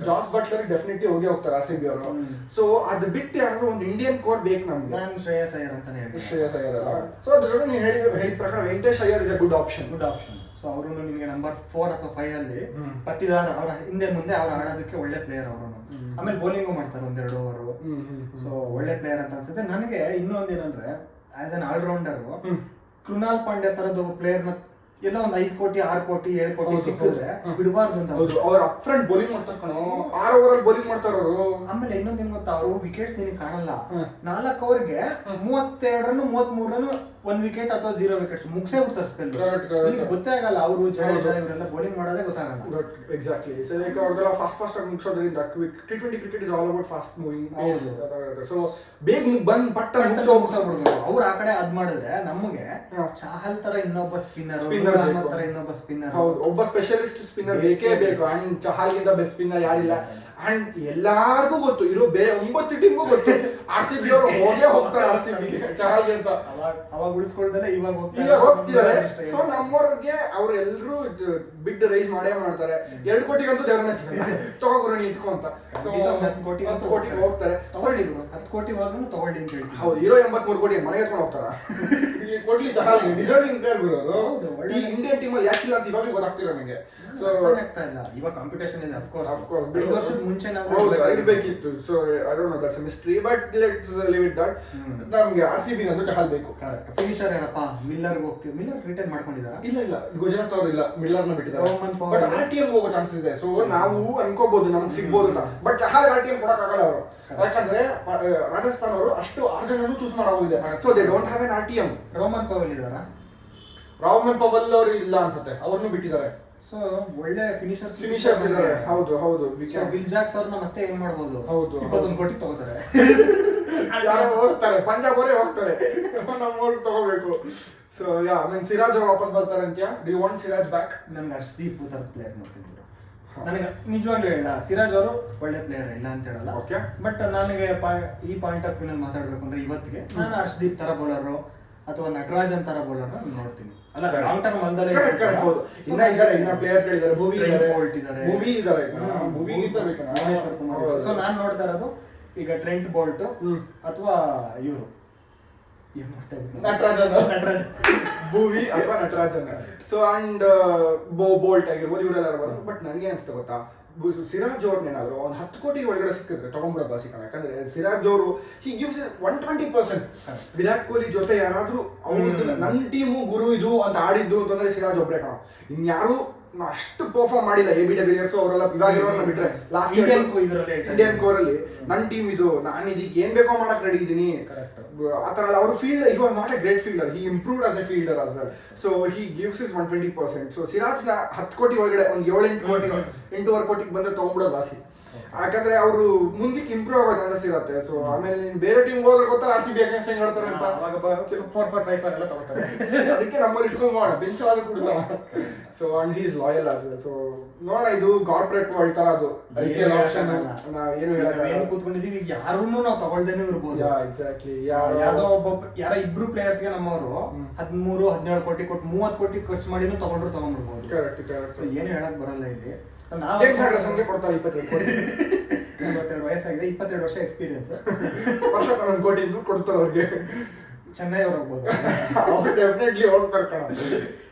ಜಾಸ್ ಬಟ್ಲರ್ ಡೆಫಿನೆಟ್ಲಿ ಹೋಗಿ ಹೋಗ್ತಾರೆ RCB ಅವರು. ಸೊ ಅದ್ ಬಿಟ್ಟು ಯಾರಾದ್ರೂ ಒಂದು ಇಂಡಿಯನ್ ಕೋರ್ ಬೇಕು ನಮ್ಗೆ. ನಾನು ಶ್ರೇಯಸ್ ಅಯ್ಯರ್ ಅಂತಾನೆ ಹೇಳ್ತೀನಿ. ಶ್ರೇಯಸ್ ಅಯ್ಯರ್ ಅಲ್ಲ. ಸೊ ಅದ್ರ ಜೊತೆ ನೀವು ಹೇಳಿದ ಪ್ರಕಾರ Venkatesh Iyer is a good option. So ಅವರು ನಿಮಗೆ ನಂಬರ್ 4 ಅಥವಾ 5 ಅಲ್ಲಿ ಪಟ್ಟಿದಾರ. ಅವರ ಹಿಂದೆ ಮುಂದೆ ಅವ್ರು ಆಡೋದಕ್ಕೆ ಒಳ್ಳೆ ಪ್ಲೇಯರ್ ಅವರು. ಆಮೇಲೆ ಬೌಲಿಂಗು ಮಾಡ್ತಾರೆ 1-2 ಓವರ್. ಸೊ ಒಳ್ಳೆ ಪ್ಲೇಯರ್ ಅಂತ ಅನ್ಸುತ್ತೆ ನನಗೆ. ಇನ್ನೊಂದು ಏನಂದ್ರೆ as an allrounder Krunal Pandya ತರದ ಒಬ್ಬ ಪ್ಲೇಯರ್ ನ ಎಲ್ಲ ಒಂದು 5 ಕೋಟಿ 6 ಕೋಟಿ 7 ಕೋಟಿ ಸಿಕ್ಕಿದ್ರೆ ಬಿಡಬಾರ್ದು ಅಂತ. ಅವ್ರು ಅಪ್ ಫ್ರಂಟ್ ಬೌಲಿಂಗ್ ಮಾಡ್ತಾರೆ ಕಣೋ, 6 ಓವರ್ ಅಲ್ಲಿ ಬೌಲಿಂಗ್ ಮಾಡ್ತಾರ ಅವರು. ಆಮೇಲೆ ಇನ್ನೊಂದೇನ್ ಗೊತ್ತಾ, ಅವರು ವಿಕೆಟ್ಸ್ ನಿನಗೆ ಕಾಣಲ್ಲ. 4 ಓವರ್ಗೆ 32 ರನ್ 33 ರನ್ 1 ವಿಕೆಟ್ ಅಥವಾ 0 ವಿಕೆಟ್ಸ್ ಮುಗಿಸೇ ಬಿಡ್ತಾರೆ ಸ್ಪೆಲ್. ಗೊತ್ತೇ ಆಗಲ್ಲ ಅವರು ಜಡೇಜಾ ಇವರೆಲ್ಲ ಬೌಲಿಂಗ್ ಮಾಡೋದೇ ಗೊತ್ತಾಗಲ್ಲ. ಎಕ್ಸಾಕ್ಟ್ಲಿ. ಸೊ ಲೈಕ್ ಅವ್ರದೆಲ್ಲ ಫಾಸ್ಟ್ ಆಗಿ ಮುಗಿಸೋದ್ರಿಂದ T20 cricket is all about fast moving. So ಬೇಗ ಬಂದ್ ಪಟ್ಟ ಮುಗಿಸೋಬಿಡ್ಬೇಕು. ಅವ್ರು ಆ ಕಡೆ ಅದ್ ಮಾಡಿದ್ರೆ ನಮಗೆ ಚಾಹಲ್ ತರ ಇನ್ನೊಬ್ಬ ಸ್ಪಿನ್ನರ್, ಇನ್ನೊಬ್ಬ ಸ್ಪಿನ್ನರ್. ಹೌದು, ಒಬ್ಬ ಸ್ಪೆಷಲಿಸ್ಟ್ ಸ್ಪಿನ್ನರ್ ಬೇಕೇ ಬೇಕು. ಅಂಡ್ ಚಹಾಲ್ಗಿಂತ ಬೆಸ್ಟ್ ಸ್ಪಿನ್ನರ್ ಯಾರಿಲ್ಲ. ಅಂಡ್ ಎಲ್ಲಾರ್ಗೂ ಗೊತ್ತು, ಇರೋ ಬೇರೆ 9 ಟೀಮ್ಗೂ ಗೊತ್ತು RCB ಅವರು ಹೋಗೇ ಹೋಗ್ತಾರೆ RCB ಚಹಾಲ್ಗೆ ಅಂತ. ಅವಾಗ ಉಳಿಸ್ಕೊಳ್ತಾರೆ, ಇವಾಗ ಹೋಗ್ತಿದ್ದಾರೆ. ಸೊ ನಮ್ಮವ್ರಿಗೆ ಅವ್ರೆಲ್ರು ಬಿಡ್ ರೈಸ್ ಮಾಡ್ತಾರೆ. 2 ಕೋಟಿಗಂತೂ ದೇವರನ್ನ ಸಿಗುತ್ತೆ, ತಗೋಗ್ರನಿ ಇಟ್ಕೊಂತ. 10 ಕೋಟಿ ಹೋಗ್ತಾರೆ. ತಗೊಳ್ಳಿದ್ರು 10 ಕೋಟಿ ಹೋದ್ರು ತಗೊಳ್ಳಿ ಅಂತ ಹೇಳ್ತೀವಿ. ಹೌದು, ಇರೋ 83 ಕೋಟಿ ಮನೆಗೆ ಎತ್ಕೊಂಡು ಹೋಗ್ತಾರ. ಕೊಡ್ಲಿ ಚಹಾಲ್ಗೆ ಡಿಸರ್ವಿಂಗ್ ಪ್ಲೇಯರ್ ಗುರು. ಈ ಇಂಡಿಯನ್ ಟೀಮ್ ಅಲ್ಲಿ ಯಾಕಿಲ್ಲ ಅಂತ ಇವಾಗಲೂ ಗೊತ್ತಾಗ್ತಿಲ್ಲ ನನಗೆ. ಸೊ ಇವಾಗ ಕಾಂಪಿಟೇಷನ್ ಇದೆ. ಆಫ್ ಕೋರ್ಸ್ 5 ವರ್ಷದ ಮುಂಚೆ ಇರಬೇಕಿತ್ತು. So I don't know, that's a mystery, but let's leave it that. ನಮಗೆ RCB ನಂದು ಚಹಲ್ ಬೇಕು. ಫಿನಿಶರ್ ಏನಪ್ಪ, ಮಿಲ್ಲರ್ ಹೋಗ್ತೀವಿ. ಮಿಲ್ಲರ್ ರಿಟೈರ್ ಮಾಡ್ಕೊಂಡಿದ್ದಾರೆ? ಇಲ್ಲ, ಗುಜರಾತ್ ಅವರು ಇಲ್ಲ, ಮಿಲ್ಲರ್ ನ ಬಿಟ್ಟಿದ್ದಾರೆ. ಬಟ್ RTM ಹೋಗೋ ಚಾನ್ಸಸ್ ಇದೆ. ಸೊ ನಾವು ಅನ್ಕೋಬಹುದು ನಮ್ಗೆ ಸಿಗ್ಬೋದು ಅಂತ, ಬಟ್ ಚಹಲ್ RTM ಕೊಡಕ್ ಆಗಲ್ಲ ಅವರು. ಯಾಕಂದ್ರೆ ರಾಜಸ್ಥಾನ್ ಅವರು ಅಷ್ಟು 6 ಜನನು ಚೂಸ್ ಮಾಡೋದಿದೆ. So they don't have an RTM. Rovman Powell ಇದಾರ? ರೋಮನ್ ಪವಲ್ ಅವರು ಇಲ್ಲ ಅನ್ಸುತ್ತೆ, ಅವ್ರನ್ನು ಬಿಟ್ಟಿದ್ದಾರೆ. ಸೊ ಒಳ್ಳೆ ಫಿನಿಶರ್ಸ್ ಇದ್ದಾರೆ. ಹೌದು. ವಿಲ್ ಜಾಕ್ಸ್ ಅವ್ರನ್ನ ಮತ್ತೆ ಏನ್ ಮಾಡ್ಬೋದು? 21 ಕೋಟಿ ತಗೋತಾರೆ. ಯಾರು ಹೋಗ್ತಾರೆ, ಪಂಜಾಬ್ ಅವರೇ ಹೋಗ್ತಾರೆ, ನಮ್ಮವ್ರು ತಗೋಬೇಕು. ಸೊ ಯಾ, ಸಿರಾಜ್ ಅವ್ರು ವಾಪಸ್ ಬರ್ತಾರೆ ಅಂತ್ಯಾ? Do you want Siraj back? ನನ್ಗೆ ಹರ್ಷದೀಪ್ ತರದ ಪ್ಲೇಯರ್ ನೋಡ್ತೀನಿ. ನನಗೆ ನಿಜವಾಗ್ಲೂ ಹೇಳ, ಸಿರಾಜ್ ಅವರು ಒಳ್ಳೆ ಪ್ಲೇಯರ್ ಇಲ್ಲ ಅಂತ ಹೇಳಲ್ಲ. ಬಟ್ ನನಗೆ ಈ ಪಾಯಿಂಟ್ ಆಫ್ ವ್ಯೂನಲ್ಲಿ ಮಾತಾಡ್ಬೇಕು ಅಂದ್ರೆ ಇವತ್ತಿಗೆ ನಾನು ಹರ್ಷದೀಪ್ ತರ ಬೌಲರು ಅಥವಾ ನಟರಾಜನ್ ತರ ಬೌಲರ್ ನೋಡ್ತೀನಿ. ಅಲ್ಲ ಲಾಂಗ್ ಟರ್ಮ್ ಅಲ್ದಲೇ ಇನ್ನ ಪ್ಲೇಯರ್ಸ್ ಗಳಿದ್ದಾರೆ, ಭುವನೇಶ್ವರ್ ಕುಮಾರ್. ಸೊ ನಾನ್ ನೋಡ್ತಾ ಇರೋದು ಈಗ ಟ್ರೆಂಟ್ ಬೋಲ್ಟ್ ಅಥವಾ ಇವರು ನಟರಾಜನ್ ಭೂವಿ ಅಥವಾ ನಟರಾಜನ್. ಸೊ ಅಂಡ್ ಬೋಲ್ಟ್ ಆಗಿರ್ಬೋದು, ಇವರೆಲ್ಲ ಬರೋದು. ಬಟ್ ನನಗೆ ಅನ್ಸುತ್ತೆ ಗೊತ್ತಾ, ಸಿರಾಜ್ ಅವ್ರನ್ನೇನಾದ್ರು ಒಂದು 10 ಕೋಟಿ ಒಳಗಡೆ ಸಿಕ್ಕಿದ್ರೆ ತಗೊಂಡ್ಬಿಡೋದು ಸಿಕ್ಕ. ಯಾಕಂದ್ರೆ ಸಿರಾಜ್ ಅವರು ಹಿ ಗಿವ್ಸ್ 120%. ವಿರಾಟ್ ಕೊಹ್ಲಿ ಜೊತೆ ಯಾರಾದ್ರೂ ಅವ್ರದ್ದು ನನ್ನ ಟೀಮು ಗುರು ಇದು ಅಂತ ಆಡಿದ್ದು ಅಂತಂದ್ರೆ ಸಿರಾಜ್ ಒಬ್ಬರೇ ಕಣ. ಇನ್ಯಾರು ಅಷ್ಟು ಪರ್ಫಾರ್ಮ್ ಮಾಡಿಲ್ಲ. AB de Villiers ಅವರೆಲ್ಲ ಇವಾಗಿರೋರ್ನ ಬಿಟ್ರೆ ಲಾಸ್ಟ್ ಇಂಡಿಯನ್ ಕೋರ್ ಅಲ್ಲಿ ನನ್ನ ಟೀಮ್ ಇದು, ನಾನು ಇದಕ್ಕೆ ಏನ್ ಬೇಕೋ ಮಾಡಕ್ ರೆಡಿ ಇದ್ದೀನಿ ಆ ತರ ಎಲ್ಲ. ಅವರು field you are not a great fielder, he improved as a fielder as well. So he gives is 120%. So Siraj ನ 10 ಕೋಟಿ ಒಳಗಡೆ ಒಂದು 7-8 ಕೋಟಿ 8.5 ಕೋಟಿಗೆ ಬಂದ್ರೆ ತಗೊಂಡ್ಬಿಡೋದು ವಾಸಿ. ಯಾಕಂದ್ರೆ ಅವರು ಮುಂದಕ್ಕೆ ಇಂಪ್ರೂವ್ ಆಗೋ ಚಾನ್ಸಸ್ ಇರುತ್ತೆ. ಸೊ ಆಮೇಲೆ ನೀನ್ ಬೇರೆ ಟೀಮ್ ಹೋದ್ರೆ ಗೊತ್ತಲ್ಲ RCB ಅಗೇನ್ಸ್ಟ್ ಹೆಂಗ್ ಆಡ್ತಾರೆ ಅಂತ, 4-4-5 ಎಲ್ಲ ತಗೋತಾರೆ. ಅದಕ್ಕೆ ನಮ್ಮಲ್ಲಿ ಇಟ್ಕೊಂಬೋಣ, ಬೆಂಚ್ ಆದ್ರೂ ಕುಡಿಸೋಣ. So and he is loyal as well. So ನೋಡ, ಇದು ಕಾರ್ಪೊರೇಟ್ ವರ್ಲ್ಡ್ ತರ ಅದು IPL ಆಪ್ಷನ್ ಏನು ಹೇಳೋದು ಕೂತ್ಕೊಂಡಿದೀವಿ. ಯಾರನ್ನೂ ನಾವು ತಗೊಳ್ದೇನೆ ಇರ್ಬೋದು. ಎಕ್ಸಾಕ್ಟ್ಲಿ. ಯಾರೋ ಇಬ್ರು ಪ್ಲೇಯರ್ಸ್ಗೆ ನಮ್ಮವರು 13-17 ಕೋಟಿ ಕೊಟ್ಟು 30 ಕೋಟಿ ಖರ್ಚು ಮಾಡಿನೂ ತಗೊಂಡ್ಬಿಡ್ಬೋದು. ಕರೆಕ್ಟ್. ಸೊ ಏನು ಹೇಳಕ್ ಬರಲ್ಲ ಇಲ್ಲಿ. ಕೊಡ್ತಾರೆ 22 ಕೋಟಿ. 22 ವಯಸ್ಸಾಗಿದೆ, 22 ವರ್ಷ ಎಕ್ಸ್ಪೀರಿಯನ್ಸ್, ವರ್ಷಕ್ಕೆ 1 ಕೋಟಿ ಕೊಡ್ತಾರೆ ಅವ್ರಿಗೆ. ಚೆನ್ನೈ ಅವ್ರು ಹೋಗ್ಬೋದು. ಅವ್ರು ಡೆಫಿನೆಟ್ಲಿ ಹೋಗ್ತಾರೆ ಕಣ.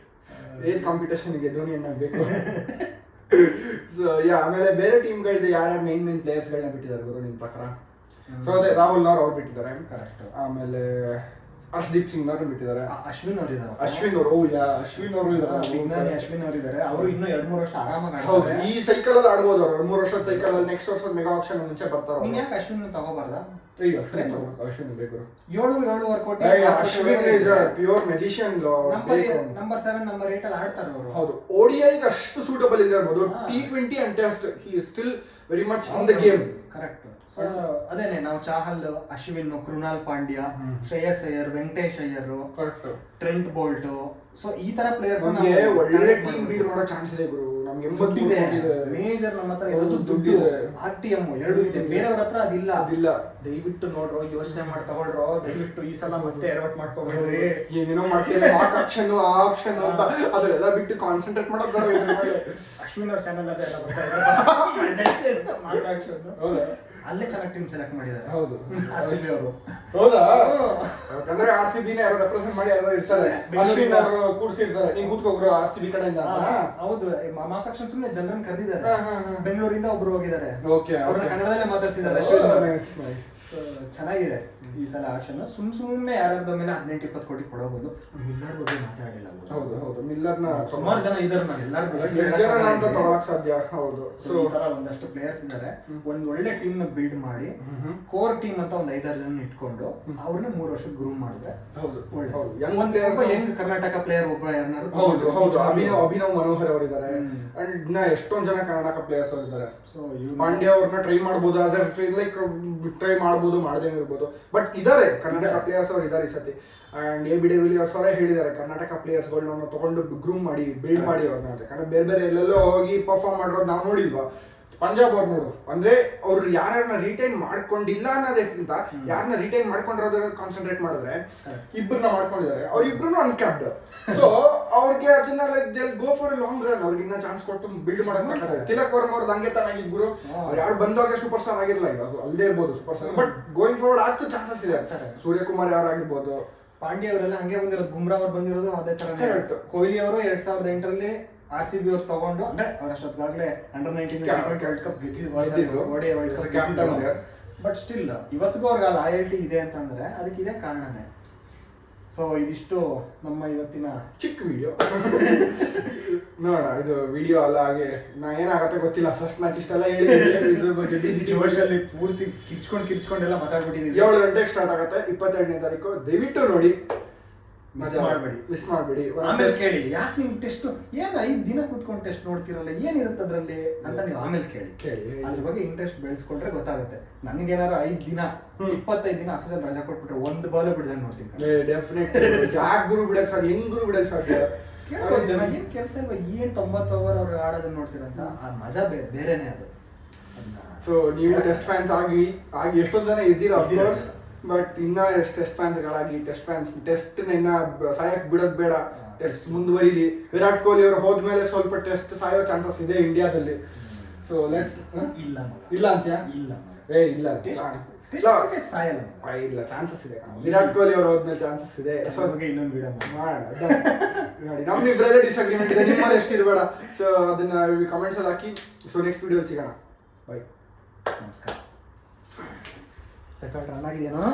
ಏಜ್ ಕಾಂಪಿಟೇಷನ್ಗೆ ಧೋನಿ ಏನಾಗಬೇಕು. ಸೊ ಆಮೇಲೆ ಬೇರೆ ಟೀಮ್ಗಳಿದೆ ಯಾರ್ಯಾರು ಮೇನ್ ಪ್ಲೇಯರ್ಸ್ಗಳನ್ನ ಬಿಟ್ಟಿದ್ದಾರೆ ಗುರು ನಿಮ್ಮ ಪ್ರಕಾರ? ಸೊ ಅದೇ ರಾಹುಲ್ ನವ್ರು ಅವ್ರು ಬಿಟ್ಟಿದ್ದಾರೆ. ಕರೆಕ್ಟ್. ಆಮೇಲೆ ಹರ್ಷದೀಪ್ ಸಿಂಗ್ ಅವರು ಬಿಟ್ಟಿದ್ದಾರೆ. ಅಶ್ವಿನ್ ಅವರು ಇದ್ದಾರೆ. ಅಶ್ವಿನ್ ಅವರು ಇದ್ದಾರೆ. ಅವರು ಇನ್ನೂ 2-3 ವರ್ಷ ಆರಾಮಾಗಿ ಆಡ್ತಾರೆ. ಈ ಸೈಕಲ್ ಅಲ್ಲಿ ಆಡ್ಬೋದು ಅವರು. 3 ವರ್ಷದ ಸೈಕಲ್ ಅಲ್ಲಿ ನೆಕ್ಸ್ಟ್ ವರ್ಷದ ಮೆಗಾ ಆಕ್ಷನ್ ಮುಂಚೆ ಬರ್ತಾರೆ. ನೀನ್ ಯಾಕೆ ಅಶ್ವಿನ್ ತಗೋಬಾರ್ದ? ಅಶ್ವಿನ್ ಬೇಕು. 7-7.5 ಕೋಟಿ. Ashwin is a pure magician. Number 7 number 8 ಅಲ್ಲಿ ಆಡ್ತಾರೆ ಅವರು. ಹೌದು, ODI ಗೆ ಅಷ್ಟು ಸೂಟಬಲ್ ಇದೆ ಇರಬಹುದು. T20 and test he is still very much in the game. Correct. ಅದೇನೆ ನಾವು Chahal, Ashwin, Krunal Pandya, Shreyas Iyer, Venkatesh Iyer, Trent bolt. So ಈ ತರ ಪ್ಲೇಯರ್ಸ್ ಒಳ್ಳೆ ಟೀಮ್ ಬಿಲ್ಡ್ ಮಾಡೋ ಚಾನ್ಸ್ ಇದೆ ಗುರು. ನಮ್ಗೆ ಮೇಜರ್ ನಮ್ಮ ಹತ್ರ ಇರೋದು ದುಡ್ಡು, RTM 2 ಇದೆ. ಬೇರೆಯವ್ರ ಹತ್ರ ಅದಿಲ್ಲ. ದಯವಿಟ್ಟು ನೋಡ್ರೋ, ಯೋಚನೆ ಮಾಡಿ ತಗೊಳ್ರೋ. ದಯವಿಟ್ಟು ಈ ಸಲ ಮತ್ತೆ ಎಡವಟ್ ಮಾಡ್ಕೋಬೇಡ್ರಿ. ಏನೇನೋ ಮಾಡ್ತೀವಿ, ಆ ಆಕ್ಷನ್ ಅಂತ ಅದೆಲ್ಲ ಬಿಟ್ಟು ಕಾನ್ಸಂಟ್ರೇಟ್ ಮಾಡೋದು ಬೇಡ. ಅಶ್ವಿನ್ ಅವ್ರ ಚಾನಲ್ ಅದೆಲ್ಲ ಬರ್ತಾ ಇದೆ. ಅಲ್ಲೇ ಚೆನ್ನಾಗಿ ಟೀಮ್ ಸೆಲೆಕ್ಟ್ ಮಾಡಿದ್ದಾರೆ. ಹೌದು, RCB ಅವರು. ಹೌದಾ? ಯಾಕಂದ್ರೆ RCB ನ ಯಾರು ರೆಪ್ರೆಸೆಂಟ್ ಮಾಡಿ ಯಾರು ಇರ್ತಾರೆ, ಅಶ್ವಿನ್ ಅವರು ಕೂರ್ಸಿರ್ತಾರೆ. ನೀನ್ ಕೂತ್ಕೋಗ್ರು RCB ಕಡೆಯಿಂದ. ಹೌದು, ಮಾಕಾಕ್ಷನ್ ಸುಮ್ಮನೆ ಜನರನ್ನ ಕರೆದಿದ್ದಾರೆ. ಬೆಂಗಳೂರಿಂದ ಒಬ್ರು ಹೋಗಿದ್ದಾರೆ. ಅವ್ರನ್ನ ಕನ್ನಡದಲ್ಲೇ ಮಾತಾಡ್ಸಿದ್ದಾರೆ. ಚೆನ್ನಾಗಿದೆ ಈ ಸಲ ಆಕ್ಷನ್. ಸುಮ್ಮನೆ ಯಾರ್ಯಾರ್ದ ಮೇಲೆ 18-20 ಕೋಟಿ ಕೊಡಬಹುದು. ಮಿಲ್ಲರ್ ಬಗ್ಗೆ ಮಾತಾಡಿಲ್ಲ. ಹೌದು, ಮಿಲ್ಲರ್ನ ಸುಮಾರು ಜನ ಇದ್ದಾರೆ. ನಾನು ಎಲ್ಲರೂ ತಗೊಳಕ್ ಸಾಧ್ಯ. ಹೌದು. ಸೊ ಈ ತರ ಒಂದಷ್ಟು ಪ್ಲೇಯರ್ಸ್ ಇದ್ದಾರೆ. ಒಂದ್ ಒಳ್ಳೆ ಟೀಮ್ ನ ಬಿಲ್ಡ್ ಮಾಡಿ ಕೋರ್ ಟೀಮ್ ಅಂತ ಒಂದ್ 5-6 ಜನ ಇಟ್ಕೊಂಡು ಅವ್ರನ್ನ 3 ವರ್ಷ ಗ್ರೂಮ್ ಮಾಡಿದ್ರೆ ಹೆಂಗ್ ಕರ್ನಾಟಕ ಪ್ಲೇಯರ್ ಒಬ್ಬ ಯಾರು. ಹೌದು, ಅಭಿನವ್ ಮನೋಹರ್ ಅವರಿದ್ದಾರೆ. ಅಂಡ್ ಇನ್ನ ಎಷ್ಟೊಂದ್ ಜನ ಕರ್ನಾಟಕ ಪ್ಲೇಯರ್ಸ್ ಅವರಿದ್ದಾರೆ. ಸೊ ಪಾಂಡ್ಯ ಅವ್ರನ್ನ ಟ್ರೈ ಮಾಡ್ಬೋದು. ಆಸ್ ಎ ಲೈಕ್ ಟ್ರೈ ಮಾಡ್ಬೋದು, ಮಾಡದೇ ಇರ್ಬೋದು. ಬಟ್ ಇದಾರೆ ಕರ್ನಾಟಕ ಪ್ಲೇಯರ್ಸ್ ಅವ್ರು ಇದಾರೆ ಈ ಸತಿ. ಅಂಡ್ AB de Villiers ಅವರೇ ಹೇಳಿದ್ದಾರೆ ಕರ್ನಾಟಕ ಪ್ಲೇಯರ್ಸ್ಗಳನ್ನ ತಗೊಂಡು ಗ್ರೂಮ್ ಮಾಡಿ ಬಿಲ್ಡ್ ಮಾಡಿ ಅವ್ರನ್ನ ಅಂತ. ಯಾಕಂದ್ರೆ ಬೇರೆ ಎಲ್ಲೆಲ್ಲೋ ಹೋಗಿ ಪರ್ಫಾರ್ಮ್ ಮಾಡಿರೋದು ನಾವು ನೋಡಿಲ್ವಾ. ಪಂಜಾಬ್ ಅವ್ರು ನೋಡು, ಅಂದ್ರೆ ಅವ್ರು ಯಾರನ್ನ ರಿಟೈನ್ ಮಾಡ್ಕೊಂಡಿಲ್ಲ ಅನ್ನೋದಕ್ಕಿಂತ ಯಾರನ್ನ ರಿಟೈನ್ ಮಾಡ್ಕೊಂಡಿರೋದ್ರ ಕಾನ್ಸಂಟ್ರೇಟ್ ಮಾಡಿದ್ರೆ ಇಬ್ಬರನ್ನ ಮಾಡ್ಕೊಂಡಿದ್ದಾರೆ. ಅವ್ರ ಇಬ್ರು ಅನ್ಕ್ಯಾಪ್ಡ್. ಸೊ ಅವ್ರಿಗೆ ಅದನ್ನ like go for A long run. ಅವ್ರಿಗೆ ಇನ್ನ ಚಾನ್ಸ್ ಕೊಟ್ಟು ಬಿಲ್ಡ್ ಮಾಡಕ್. ತಿಲಕ್ ವರ್ಮ ಅವ್ರದ್ದು ಹಂಗೆ ತಾನಾಗಿದ್ರು. ಅವ್ರು ಯಾರು ಬಂದಾಗ ಸೂಪರ್ ಸ್ಟಾರ್ ಆಗಿರ್ಲಿಲ್ಲ. ಈಗ ಅಲ್ಲೇ ಇರ್ಬೋದು super star. But going forward ಆಗ್ತೂ ಚಾನ್ಸಸ್ ಇದೆ. ಸೂರ್ಯಕುಮಾರ್ ಯಾರಾಗಿರ್ಬೋದು, ಪಾಂಡ್ಯ ಅವರೆಲ್ಲ ಹಂಗೆ ಬಂದಿರೋದು. ಬುಮ್ರಾ ಅವ್ರು ಬಂದಿರೋದು ಅದೇ ತರ. ಕೊಹ್ಲಿ ಅವರು 2008ರಲ್ಲಿ RCB ಅವ್ರು ತಗೊಂಡು, ಅಂದ್ರೆ ಅವರಷ್ಟೊತ್ತಾಗಲೇ ಅಂಡರ್-19 ವರ್ಲ್ಡ್ ಕಪ್ ಗೆದ್ದಿದ್ರು. ಬಟ್ ಸ್ಟಿಲ್ ಇವತ್ತಿಗೂ ಅವ್ರಿಗೆ ಆ ಲಾಯಲ್ಟಿ ಇದೆ ಅಂತಂದ್ರೆ ಅದಕ್ಕೆ ಇದೇ ಕಾರಣನೇ. ಸೊ ಇದಿಷ್ಟು ನಮ್ಮ ಇವತ್ತಿನ ಚಿಕ್ಕ ವಿಡಿಯೋ. ನೋಡ, ಇದು ವಿಡಿಯೋ ಅಲ್ಲ, ಹಾಗೆ ನಾ ಏನಾಗತ್ತೆ ಗೊತ್ತಿಲ್ಲ. ಫಸ್ಟ್ ಮ್ಯಾಚ್ ಇಷ್ಟೆಲ್ಲ ಹೇಳಿದ್ವಿ. ಪೂರ್ತಿ ಕಿರ್ಚ್ಕೊಂಡೆಲ್ಲ ಮಾತಾಡ್ಬಿಟ್ಟಿದ್ದೀವಿ. 7 ಗಂಟೆಗೆ ಸ್ಟಾರ್ಟ್ ಆಗುತ್ತೆ 22ನೇ ತಾರೀಕು. ದಯವಿಟ್ಟು ನೋಡಿ, ಮಿಸ್ ಮಾಡಬೇಡಿ. ಆಮೇಲೆ ಕೇಳಿ, ಯಾಕೆ ನಿಮ್ ಟೆಸ್ಟ್ ಏನ್ 5 ದಿನ ಕೂತ್ಕೊಂಡು ಟೆಸ್ಟ್ ನೋಡ್ತಿರಲ್ಲ, ಏನಿರುತ್ತೆ ಅದ್ರಲ್ಲಿ ಅಂತ ನೀವು ಆಮೇಲೆ ಕೇಳಿ. ಅದ್ರ ಬಗ್ಗೆ ಇಂಟ್ರೆಸ್ಟ್ ಬೆಳೆಸ್ಕೊಂಡ್ರೆ ಗೊತ್ತಾಗುತ್ತೆ. ನನಗೇನಾದ್ರು 5 ದಿನ 25 ದಿನ ಆಫೀಸಲ್ಲಿ ರಜಾ ಕೊಟ್ಬಿಟ್ರೆ 1 ಬಾಲ್ ಬಿಡ್ದಂಗೆ ನೋಡ್ತೀನಿ. ಡೆಫಿನೆಟ್. ಯಾಕೆ ಗುರು ಬಿಡಕ್ ಸಾಧ್ಯ? ಹೆಂಗ್ ಗುರು ಬಿಡಕ್ ಸಾಧ್ಯ? ಕೇಳ್ಬೋದು ಜನ ಏನ್ ಕೆಲಸ ಇಲ್ವಾ, ಏನ್ 90 ಓವರ್ ಅವ್ರು ಆಡೋದನ್ನ ನೋಡ್ತೀರಂತ, ಆ ಮಜಾ ಬೇರೆನೆ ಅದು. ಸೊ ನೀವು ಟೆಸ್ಟ್ ಫ್ಯಾನ್ಸ್ ಆಗಿ ಎಷ್ಟೊಂದು ಜನ ಇದ್ದೀರಾ ಅಫ್ಕೋರ್ಸ್, ಬಟ್ ಇನ್ನ ಟೆಸ್ಟ್ ಫ್ಯಾನ್ಸ್ಗಳಾಗಿ ಟೆಸ್ಟ್ ಇನ್ನ ಸಾಯಕ್ ಬಿಡೋದ್ ಬೇಡ, ಟೆಸ್ಟ್ ಮುಂದುವರಿಲಿ. ವಿರಾಟ್ ಕೊಹ್ಲಿ ಅವರು ಹೋದ್ಮೇಲೆ ಸ್ವಲ್ಪ ಟೆಸ್ಟ್ ಸಾಯೋ ಚಾನ್ಸಸ್ ಇದೆ ಇಂಡಿಯಾದಲ್ಲಿ. ಸೊ ಲೆಟ್ಸ್ ಇಲ್ಲ ಅಂತ್ಯಾ? ಇಲ್ಲ ಇಲ್ಲ ಸಾಯಲ್ಲ, ಇಲ್ಲ ಚಾನ್ಸಸ್ ಇದೆ. ವಿರಾಟ್ ಕೊಹ್ಲಿ ಅವ್ರು ಹೋದ್ಮೇಲೆ ಚಾನ್ಸಸ್ ಇದೆ. ಸೊ ಇನ್ನೊಂದು ವಿಡಿಯೋ ಮಾಡೋಣ ನೋಡಿ, ನಮ್ಮಿಬ್ಬರಲ್ಲೇ ಡಿಸ್ಅಗ್ರಿಮೆಂಟ್ ಇದೆ, ನಿಮ್ಮಲ್ಲಿ ಎಷ್ಟು ಇರಬೇಡ. ಸೊ ಅದನ್ನ ಕಮೆಂಟ್ಸ್ ಅಲ್ಲಿ ಹಾಕಿ. ಸೊ ನೆಕ್ಸ್ಟ್ ವಿಡಿಯೋ ಸಿಗೋಣ, ಬಾಯ್, ನಮಸ್ಕಾರ. Record run ಆಗಿದೆಯೇನೋ?